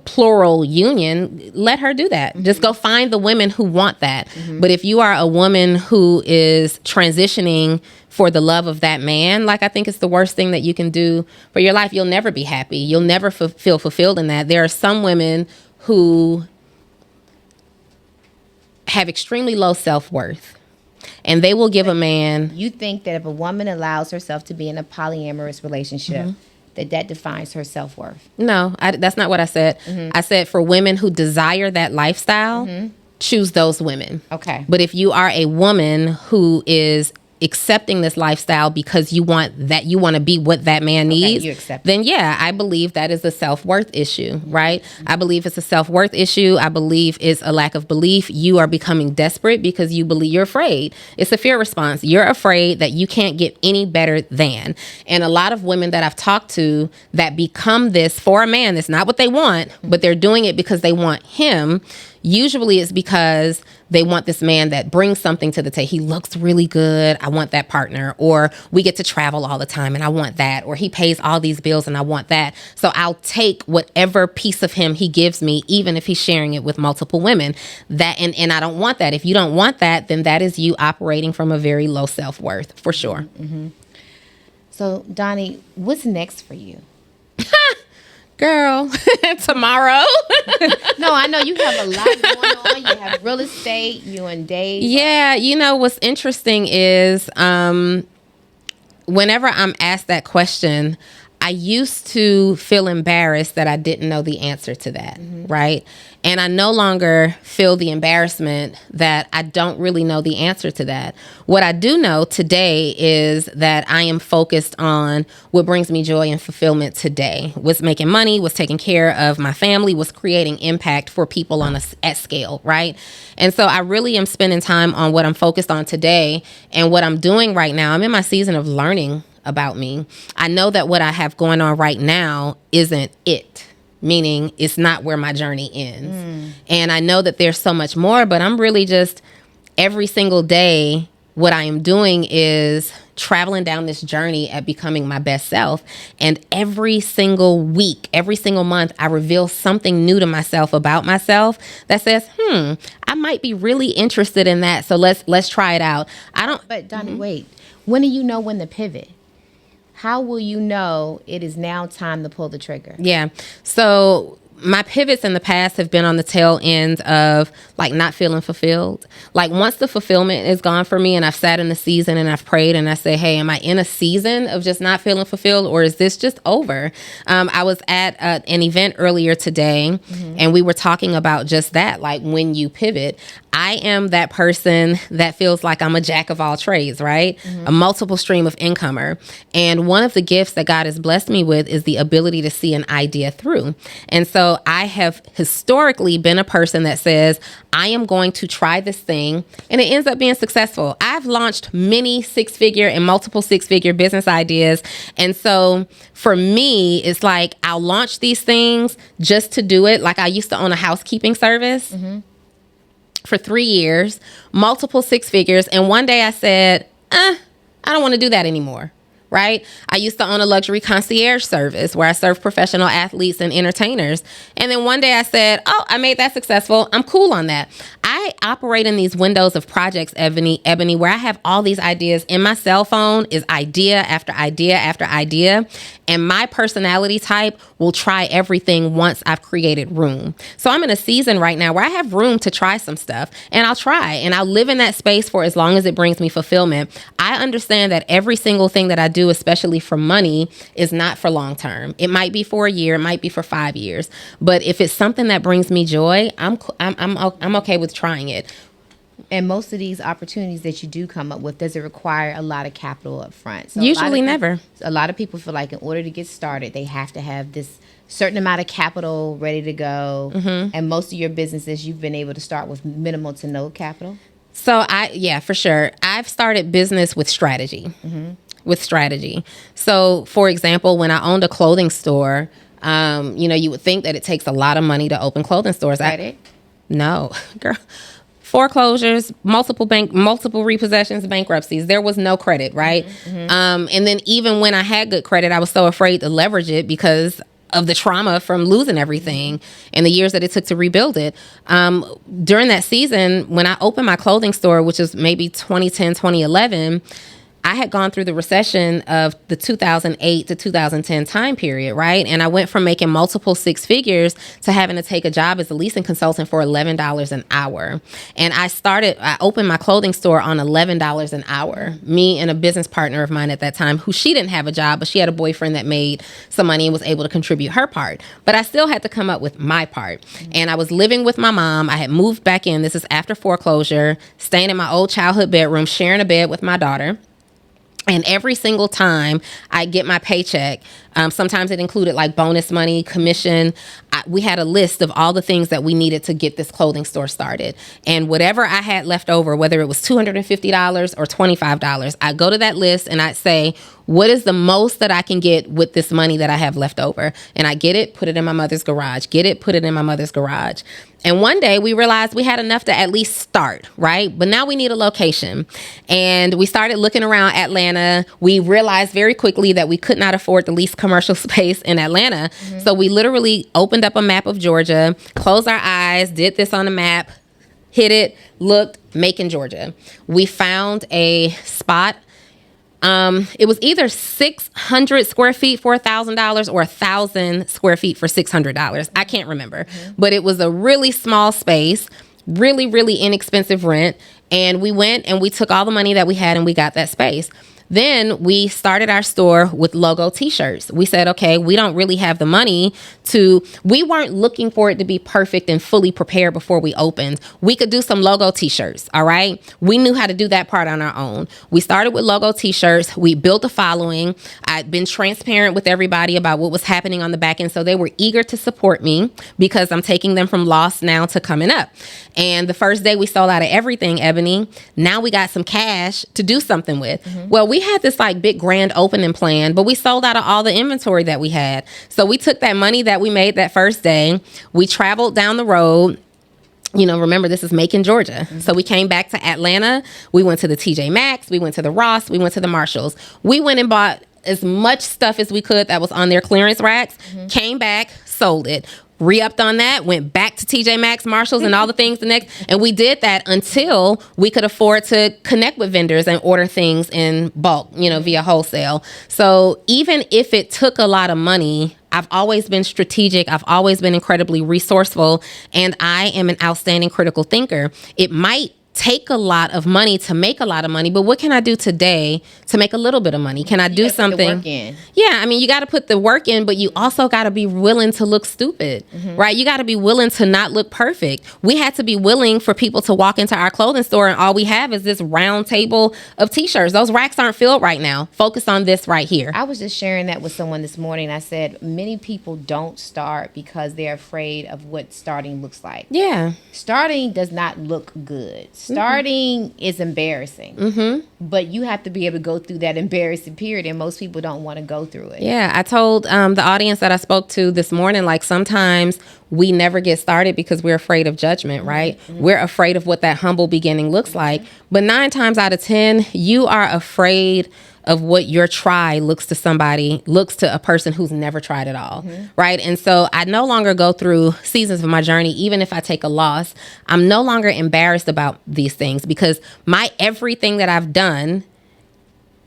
plural union, let her do that. Mm-hmm. Just go find the women who want that. Mm-hmm. But if you are a woman who is transitioning for the love of that man, I think it's the worst thing that you can do for your life. You'll never be happy. You'll never feel fulfilled in that. There are some women who have extremely low self-worth, and they will give a man. You think that if a woman allows herself to be in a polyamorous relationship, mm-hmm. that defines her self-worth? No, that's not what I said. Mm-hmm. I said for women who desire that lifestyle, mm-hmm. choose those women. Okay. But if you are a woman who is accepting this lifestyle because you want to be what that man needs, you accept then yeah, I believe that is a self-worth issue, right? I believe it's a self-worth issue. I believe it's a lack of belief. You are becoming desperate because you believe you're afraid. It's a fear response. You're afraid that you can't get any better than. And a lot of women that I've talked to that become this for a man, that's not what they want, but they're doing it because they want him. Usually it's because they want this man that brings something to the table. He looks really good. I want that partner. Or we get to travel all the time and I want that. Or he pays all these bills and I want that. So I'll take whatever piece of him he gives me, even if he's sharing it with multiple women. And I don't want that. If you don't want that, then that is you operating from a very low self-worth, for sure. Mm-hmm. So, Donni, what's next for you? Girl, tomorrow. No, I know you have a lot going on. You have real estate, you and Dave. Yeah, you know, what's interesting is whenever I'm asked that question, I used to feel embarrassed that I didn't know the answer to that, right? And I no longer feel the embarrassment that I don't really know the answer to that. What I do know today is that I am focused on what brings me joy and fulfillment today. What's making money, what's taking care of my family, what's creating impact for people at scale, right? And so I really am spending time on what I'm focused on today. And what I'm doing right now, I'm in my season of learning about me. I know that what I have going on right now isn't it, meaning it's not where my journey ends. And I know that there's so much more, but I'm really just every single day, what I am doing is traveling down this journey at becoming my best self. And every single week, every single month, I reveal something new to myself about myself that says, I might be really interested in that. So let's try it out. But Donni, wait, when do you know when to pivot? How will you know it is now time to pull the trigger? Yeah. So my pivots in the past have been on the tail end of like not feeling fulfilled. Like once the fulfillment is gone for me and I've sat in the season and I've prayed and I say, hey, am I in a season of just not feeling fulfilled or is this just over? I was at an event earlier today and we were talking about just that. Like when you pivot, I am that person that feels like I'm a jack of all trades, right? A multiple stream of incomer. And one of the gifts that God has blessed me with is the ability to see an idea through. And so I have historically been a person that says, I am going to try this thing, and it ends up being successful. I've launched many six-figure and multiple six-figure business ideas. And so for me, it's like I'll launch these things just to do it. Like I used to own a housekeeping service. For 3 years, multiple six figures. And one day I said, I don't want to do that anymore. Right? I used to own a luxury concierge service where I serve professional athletes and entertainers. And then one day I said, I made that successful. I'm cool on that. I operate in these windows of projects, Ebony, where I have all these ideas in my cell phone is idea after idea after idea. And my personality type will try everything once I've created room. So I'm in a season right now where I have room to try some stuff and I'll try and I'll live in that space for as long as it brings me fulfillment. I understand that every single thing that I do, especially for money, is not for long term. It might be for a year, it might be for 5 years. But if it's something that brings me joy, I'm okay with trying it. And most of these opportunities that you do come up with, does it require a lot of capital up front? So usually never. A lot of people feel like in order to get started, they have to have this certain amount of capital ready to go. And most of your businesses, you've been able to start with minimal to no capital. So for sure. I've started business with strategy. So for example, when I owned a clothing store, you would think that it takes a lot of money to open clothing stores. Credit? No, girl. Foreclosures, multiple repossessions, bankruptcies. There was no credit, right? And then even when I had good credit, I was so afraid to leverage it because of the trauma from losing everything and the years that it took to rebuild it. During that season, when I opened my clothing store, which was maybe 2010, 2011, I had gone through the recession of the 2008 to 2010 time period, right? And I went from making multiple six figures to having to take a job as a leasing consultant for $11 an hour. And I opened my clothing store on $11 an hour. Me and a business partner of mine at that time, who she didn't have a job, but she had a boyfriend that made some money and was able to contribute her part. But I still had to come up with my part. And I was living with my mom. I had moved back in. This is after foreclosure, staying in my old childhood bedroom, sharing a bed with my daughter. And every single time I get my paycheck, sometimes it included like bonus money, commission. We had a list of all the things that we needed to get this clothing store started. And whatever I had left over, whether it was $250 or $25, I'd go to that list and I'd say, what is the most that I can get with this money that I have left over? And I get it, put it in my mother's garage, get it, put it in my mother's garage. And one day we realized we had enough to at least start, right? But now we need a location. And we started looking around Atlanta. We realized very quickly that we could not afford the least commercial space in Atlanta. Mm-hmm. So we literally opened up a map of Georgia, closed our eyes, did this on the map, hit it, looked, Macon, Georgia. We found a spot. It was either 600 square feet for $1,000 or 1,000 square feet for $600. I can't remember, but it was a really small space, really, really inexpensive rent. And we went and we took all the money that we had and we got that space. Then we started our store with logo t-shirts. We said, okay, we don't really have the money we weren't looking for it to be perfect and fully prepared before we opened. We could do some logo t-shirts, all right? We knew how to do that part on our own. We started with logo t-shirts. We built a following. I'd been transparent with everybody about what was happening on the back end, so they were eager to support me because I'm taking them from lost now to coming up. And the first day we sold out of everything, Ebony. Now we got some cash to do something with. Mm-hmm. Well, we had this like big grand opening plan, but we sold out of all the inventory that we had. So we took that money that we made that first day, we traveled down the road. You know, remember, this is Macon, Georgia. Mm-hmm. So we came back to Atlanta. We went to the TJ Maxx. We went to the Ross. We went to the Marshalls. We went and bought as much stuff as we could that was on their clearance racks, came back, sold it. Re-upped on that, went back to TJ Maxx, Marshalls, and all the things the next. And we did that until we could afford to connect with vendors and order things in bulk, you know, via wholesale. So even if it took a lot of money, I've always been strategic. I've always been incredibly resourceful. And I am an outstanding critical thinker. It might take a lot of money to make a lot of money, but what can I do today to make a little bit of money? Can I do something? Put the work in. Yeah, I mean, you got to put the work in, but you also got to be willing to look stupid, right? You got to be willing to not look perfect. We had to be willing for people to walk into our clothing store and all we have is this round table of t-shirts. Those racks aren't filled right now. Focus on this right here. I was just sharing that with someone this morning. I said, many people don't start because they're afraid of what starting looks like. Yeah. Starting does not look good. Starting is embarrassing, but you have to be able to go through that embarrassing period, and most people don't want to go through it. Yeah, I told the audience that I spoke to this morning, like sometimes we never get started because we're afraid of judgment, right? We're afraid of what that humble beginning looks like. But 9 times out of 10, you are afraid of what your try looks to a person who's never tried at all, right? And so I no longer go through seasons of my journey, even if I take a loss. I'm no longer embarrassed about these things because my everything that I've done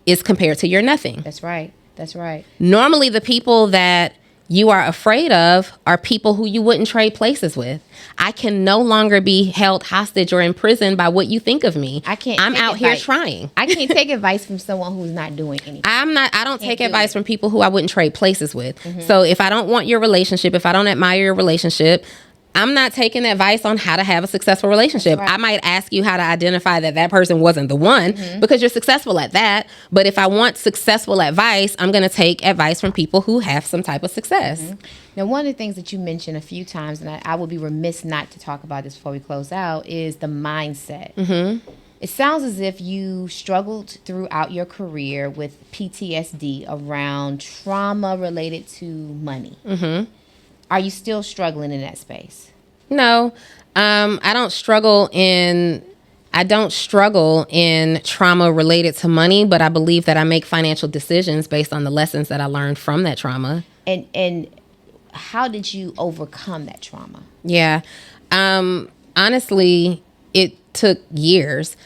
is compared to your nothing. That's right. That's right. Normally, the people that you are afraid of are people who you wouldn't trade places with. I can no longer be held hostage or imprisoned by what you think of me. I'm out here trying. I can't take advice from someone who's not doing anything. I don't take advice from people who I wouldn't trade places with. So if I don't want your relationship, if I don't admire your relationship, I'm not taking advice on how to have a successful relationship. Right. I might ask you how to identify that person wasn't the one because you're successful at that. But if I want successful advice, I'm going to take advice from people who have some type of success. Now, one of the things that you mentioned a few times, and I would be remiss not to talk about this before we close out, is the mindset. It sounds as if you struggled throughout your career with PTSD around trauma related to money. Are you still struggling in that space? No, I don't struggle in trauma related to money, but I believe that I make financial decisions based on the lessons that I learned from that trauma. And how did you overcome that trauma? Yeah. Honestly, it took years,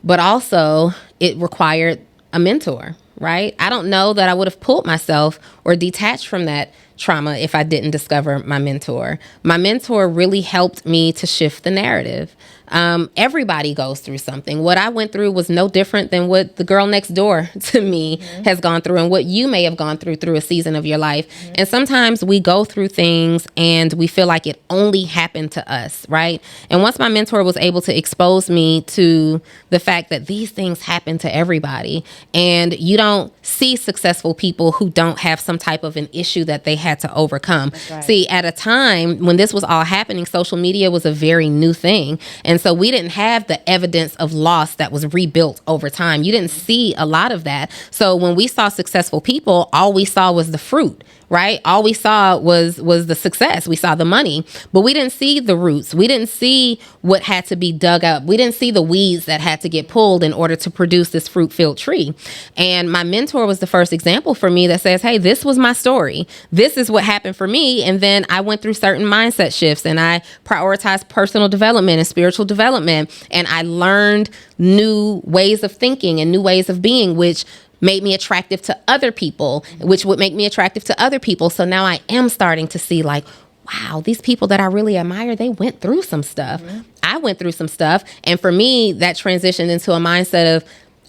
but also it required a mentor, right? I don't know that I would have pulled myself or detached from that trauma if I didn't discover my mentor. My mentor really helped me to shift the narrative. Everybody goes through something. What I went through was no different than what the girl next door to me has gone through, and what you may have gone through a season of your life. And sometimes we go through things and we feel like it only happened to us, right? And once my mentor was able to expose me to the fact that these things happen to everybody, and you don't see successful people who don't have some type of an issue that they had to overcome. Right. See, at a time when this was all happening, social media was a very new thing. And so we didn't have the evidence of loss that was rebuilt over time. You didn't see a lot of that. So when we saw successful people, all we saw was the fruit, right? All we saw was the success. We saw the money, but we didn't see the roots. We didn't see what had to be dug up. We didn't see the weeds that had to get pulled in order to produce this fruit-filled tree. And my mentor was the first example for me that says, hey, this was my story. This is what happened for me. And then I went through certain mindset shifts, and I prioritized personal development and spiritual development. And I learned new ways of thinking and new ways of being, which made me attractive to other people, which would make me attractive to other people. So now I am starting to see, like, wow, these people that I really admire, they went through some stuff. I went through some stuff. And for me, that transitioned into a mindset of,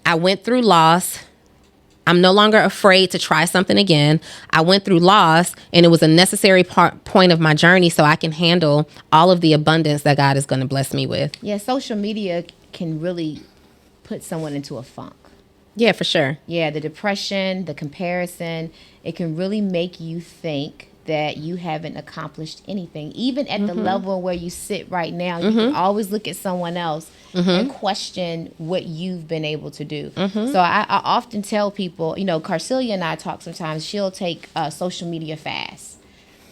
I went through loss. I'm no longer afraid to try something again. I went through loss, and it was a necessary point of my journey so I can handle all of the abundance that God is going to bless me with. Yeah, social media can really put someone into a funk. Yeah, for sure. Yeah, the depression, the comparison, it can really make you think that you haven't accomplished anything. Even at the level where you sit right now, you can always look at someone else and question what you've been able to do. So I often tell people, you know, Carcelia and I talk sometimes, she'll take a social media fast.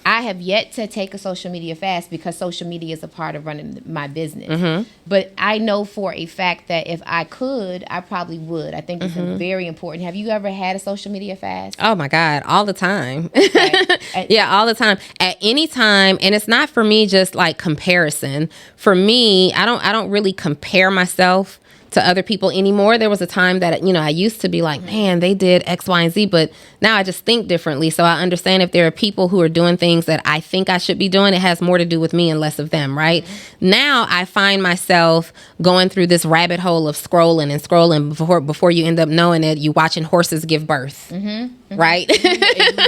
I have yet to take a social media fast because social media is a part of running my business. But I know for a fact that if I could, I probably would. I think it's very important. Have you ever had a social media fast? Oh my God, all the time. Okay. Yeah, all the time. At any time. And it's not for me just like comparison. For me, I don't really compare myself to other people anymore. There was a time that, you know, I used to be like, man, they did X, Y, and Z, but now I just think differently. So I understand if there are people who are doing things that I think I should be doing, it has more to do with me and less of them, right? Now I find myself going through this rabbit hole of scrolling and scrolling before you end up knowing it, you watching horses give birth, right?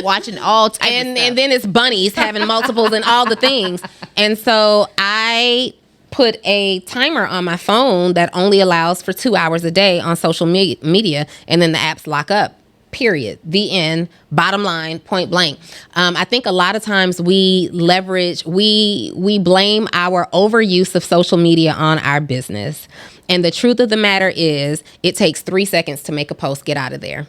Watching all types of stuff. And then it's bunnies having multiples and all the things. And so I put a timer on my phone that only allows for 2 hours a day on social media, and then the apps lock up. Period. The end. Bottom line, point blank. I think a lot of times we blame our overuse of social media on our business. And the truth of the matter is, it takes 3 seconds to make a post. Get out of there.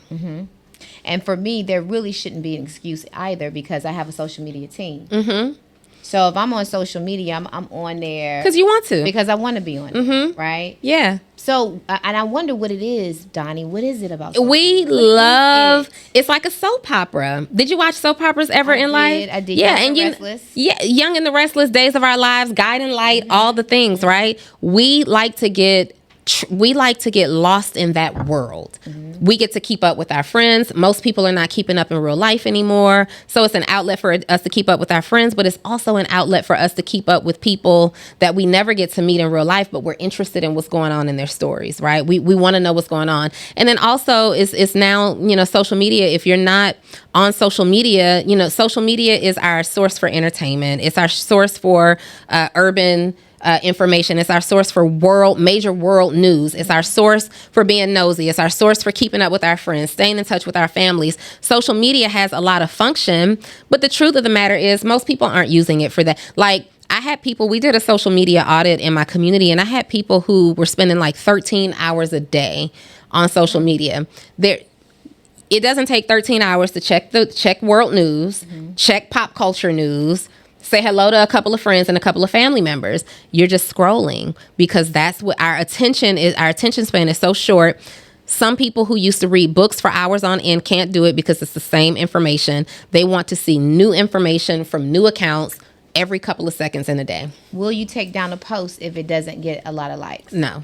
And for me, there really shouldn't be an excuse either, because I have a social media team. So if I'm on social media, I'm on there because you want to, because I want to be on it, right? Yeah. So and I wonder what it is, Donni. What is it about? We love. It's like a soap opera. Did you watch soap operas ever in life? I did. Yeah, and Restless. Yeah, Young and the Restless, Days of Our Lives, Guiding Light, all the things, right? We like to get lost in that world. We get to keep up with our friends. Most people are not keeping up in real life anymore. So it's an outlet for us to keep up with our friends, but it's also an outlet for us to keep up with people that we never get to meet in real life, but we're interested in what's going on in their stories, right? We want to know what's going on. And then also it's now, you know, social media. If you're not on social media, you know, social media is our source for entertainment. It's our source for urban information. It's our source for major world news. It's our source for being nosy. It's our source for keeping up with our friends, staying in touch with our families. Social media has a lot of function, but the truth of the matter is most people aren't using it for that. Like, I had people, we did a social media audit in my community, and I had people who were spending like 13 hours a day on social media. It doesn't take 13 hours to check world news, check pop culture news, say hello to a couple of friends and a couple of family members. You're just scrolling because that's what our attention span is so short. Some people who used to read books for hours on end can't do it because it's the same information. They want to see new information from new accounts every couple of seconds in a day. Will you take down a post if it doesn't get a lot of likes? No.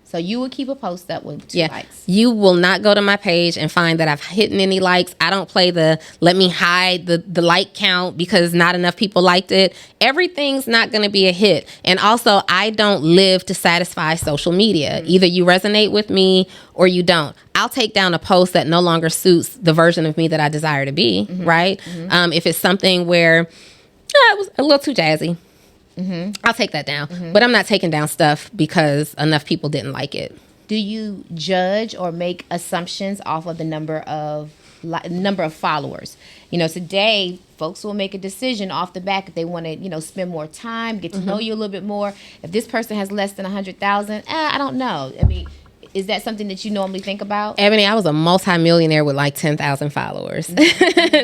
So you would keep a post up with 2 likes. You will not go to my page and find that I've hit any likes. I don't play the let me hide the like count because not enough people liked it. Everything's not going to be a hit. And also, I don't live to satisfy social media. Either you resonate with me or you don't. I'll take down a post that no longer suits the version of me that I desire to be, right? If it's something where it was a little too jazzy, I'll take that down. But I'm not taking down stuff because enough people didn't like it. Do you judge or make assumptions off of the number of followers? You know, today folks will make a decision off the back if they want to, you know, spend more time, get to know you a little bit more. If this person has less than 100,000, I don't know. I mean, is that something that you normally think about? Ebony, I was a multimillionaire with like 10,000 followers.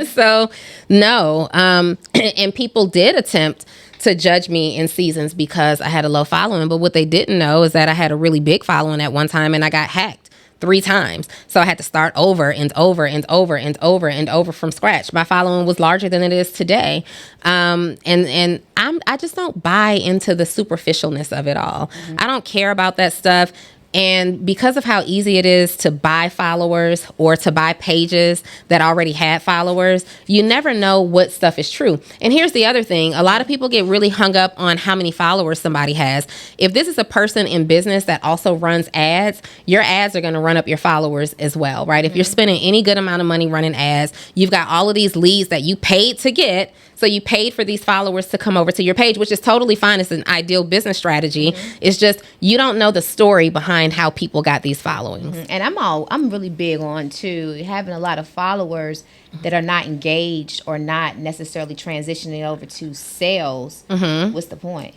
So no. And people did attempt to judge me in seasons because I had a low following. But what they didn't know is that I had a really big following at one time and I got hacked 3 times. So I had to start over and over and over and over and over from scratch. My following was larger than it is today. And I just don't buy into the superficialness of it all. I don't care about that stuff. And because of how easy it is to buy followers or to buy pages that already had followers, you never know what stuff is true. And here's the other thing. A lot of people get really hung up on how many followers somebody has. If this is a person in business that also runs ads, your ads are going to run up your followers as well, right? If you're spending any good amount of money running ads, you've got all of these leads that you paid to get. So you paid for these followers to come over to your page, which is totally fine. It's an ideal business strategy. It's just you don't know the story behind how people got these followings. And I'm really big on too having a lot of followers that are not engaged or not necessarily transitioning over to sales. What's the point?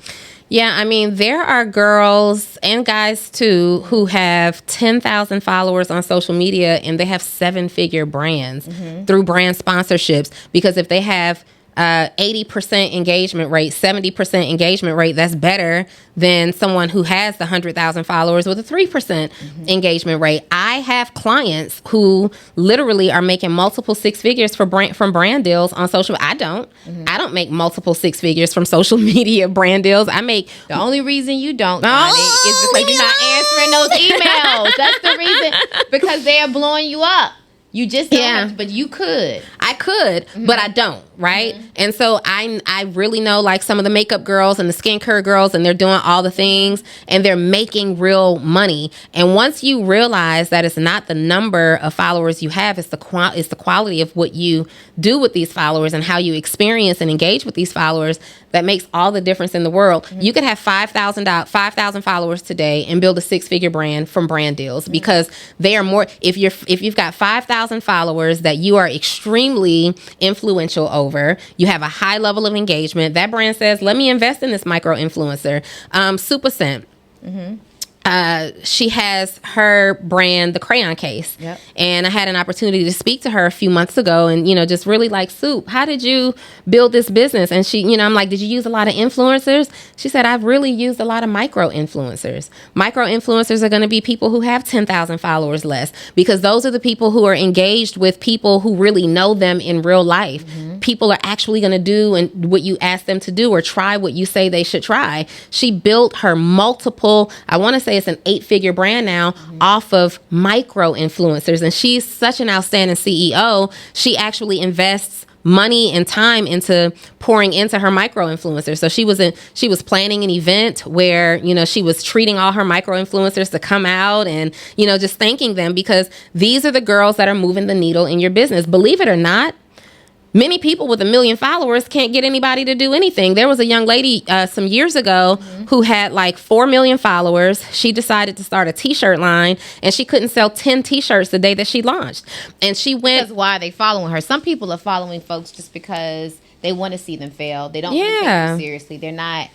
Yeah, I mean, there are girls and guys too who have 10,000 followers on social media and they have 7-figure brands through brand sponsorships, because if they have 80% engagement rate, 70% engagement rate, that's better than someone who has the 100,000 followers with a 3% engagement rate. I have clients who literally are making multiple 6 figures from brand deals on social. I don't make multiple 6 figures from social media brand deals. I make the only reason you don't is because you're not answering those emails. That's the reason, because they are blowing you up. You just don't have to, but you could. I could, but I don't, right? And so I really know like some of the makeup girls and the skincare girls, and they're doing all the things and they're making real money. And once you realize that it's not the number of followers you have, it's the quality of what you do with these followers and how you experience and engage with these followers, that makes all the difference in the world. You could have 5,000 followers today and build a 6-figure brand from brand deals, because they are more. If you've got 5,000 followers that you are extremely influential over, you have a high level of engagement. That brand says, "Let me invest in this micro influencer." Super Scent. She has her brand, The Crayon Case. And I had an opportunity to speak to her a few months ago and, just really like, Soup, how did you build this business? And she, I'm like, did you use a lot of influencers? She said, I've really used a lot of micro influencers. Micro influencers are going to be people who have 10,000 followers less, because those are the people who are engaged with people who really know them in real life. People are actually going to do what you ask them to do or try what you say they should try. She built her multiple, I want to say it's an 8-figure brand now, off of micro influencers. And she's such an outstanding CEO. She actually invests money and time into pouring into her micro influencers. So she was planning an event where, she was treating all her micro influencers to come out and, just thanking them, because these are the girls that are moving the needle in your business. Believe it or not, many people with 1 million followers can't get anybody to do anything. There was a young lady some years ago who had like 4 million followers. She decided to start a t-shirt line, and she couldn't sell 10 t-shirts the day that she launched. And she went... Because why are they following her? Some people are following folks just because they want to see them fail. They don't really take them seriously. They're not...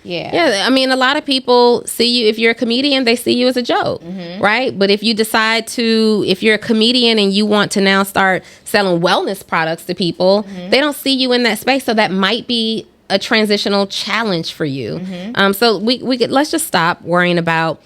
Yeah, I mean, a lot of people see you, if you're a comedian, they see you as a joke, right? But if you decide if you're a comedian and you want to now start selling wellness products to people, they don't see you in that space. So that might be a transitional challenge for you. So let's just stop worrying about,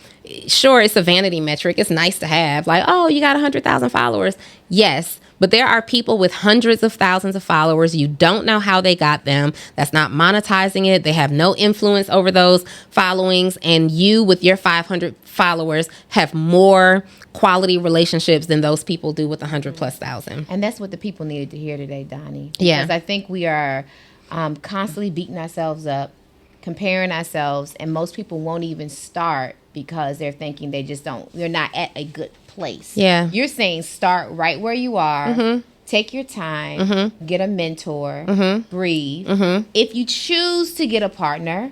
sure, it's a vanity metric. It's nice to have, like, oh, you got 100,000 followers. Yes, But there are people with hundreds of thousands of followers. You don't know how they got them. That's not monetizing it. They have no influence over those followings. And you, with your 500 followers, have more quality relationships than those people do with 100,000+. And that's what the people needed to hear today, Donni. Yeah. Because I think we are constantly beating ourselves up, comparing ourselves, and most people won't even start because they're thinking they're not at a good place. Yeah. You're saying start right where you are. Take your time, get a mentor, breathe. If you choose to get a partner,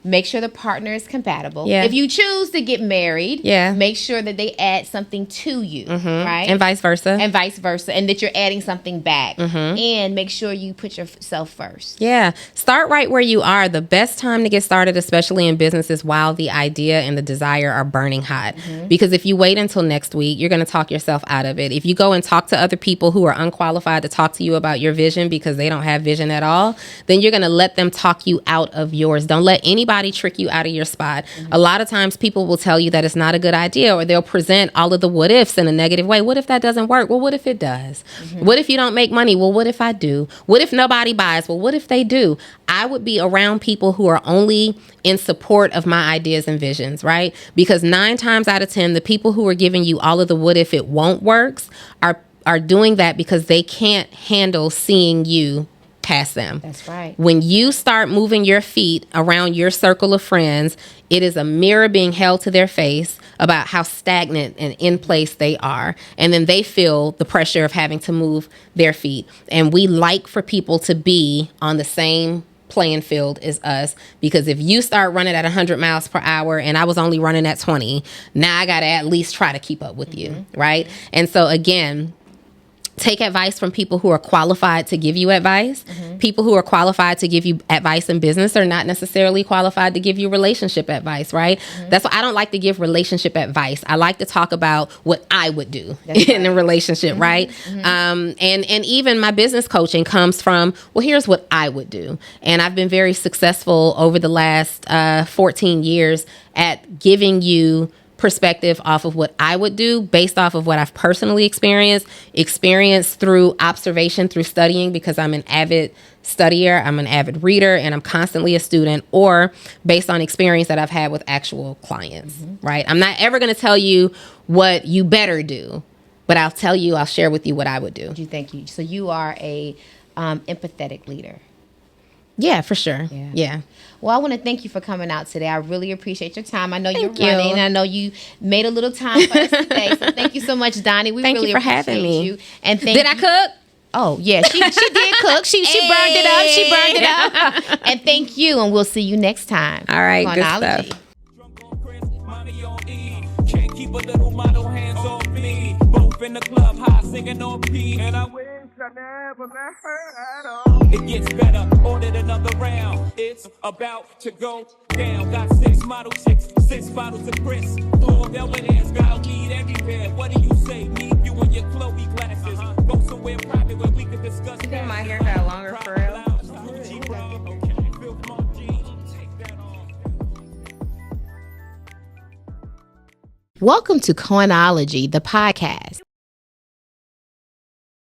make sure the partner is compatible. If you choose to get married, make sure that they add something to you, right? And vice versa. And that you're adding something back. And make sure you put yourself first. Yeah. Start right where you are. The best time to get started, especially in business, is while the idea and the desire are burning hot. Because if you wait until next week, you're going to talk yourself out of it. If you go and talk to other people who are unqualified to talk to you about your vision because they don't have vision at all, then you're going to let them talk you out of yours. Don't let anybody trick you out of your spot. A lot of times people will tell you that it's not a good idea, or they'll present all of the what ifs in a negative way. What if that doesn't work? Well, what if it does? What if you don't make money? Well, what if I do? What if nobody buys? Well, what if they do? I would be around people who are only in support of my ideas and visions, right? Because 9 times out of 10, the people who are giving you all of the what if it won't works are doing that because they can't handle seeing you past them. That's right. When you start moving your feet around your circle of friends, it is a mirror being held to their face about how stagnant and in place they are. And then they feel the pressure of having to move their feet. And we like for people to be on the same playing field as us, because if you start running at 100 miles per hour and I was only running at 20, now I got to at least try to keep up with you, right? And so again, take advice from people who are qualified to give you advice. People who are qualified to give you advice in business are not necessarily qualified to give you relationship advice, right? That's why I don't like to give relationship advice. I like to talk about what I would do in a relationship, right? And even my business coaching comes from, well, here's what I would do. And I've been very successful over the last 14 years at giving you perspective off of what I would do based off of what I've personally experienced through observation, through studying, because I'm an avid studier, I'm an avid reader, and I'm constantly a student, or based on experience that I've had with actual clients, right? I'm not ever going to tell you what you better do, but I'll share with you what I would do. Thank you. So you are a empathetic leader. Yeah, for sure. Yeah. Well, I want to thank you for coming out today. I really appreciate your time. I know you're running. I know you made a little time for us today. So thank you so much, Donni. We thank really you for appreciate having me. you. And did I cook? Oh, yeah. She did cook. She burned it up. She burned it up. And thank you. And we'll see you next time. All right. Coinology. Good stuff. Can't keep a little model hands off me. Both in the club, high singing on P. And I wish I never met her at all. It gets better, ordered another round. It's about to go down. Got 6 model chicks, 6 bottles of Chris. 4 evidence, got weed everywhere. What do you say? Need you in your Chloe glasses. Go somewhere private where we can discuss. You think my hair got longer for real? Welcome to Coinology, the podcast.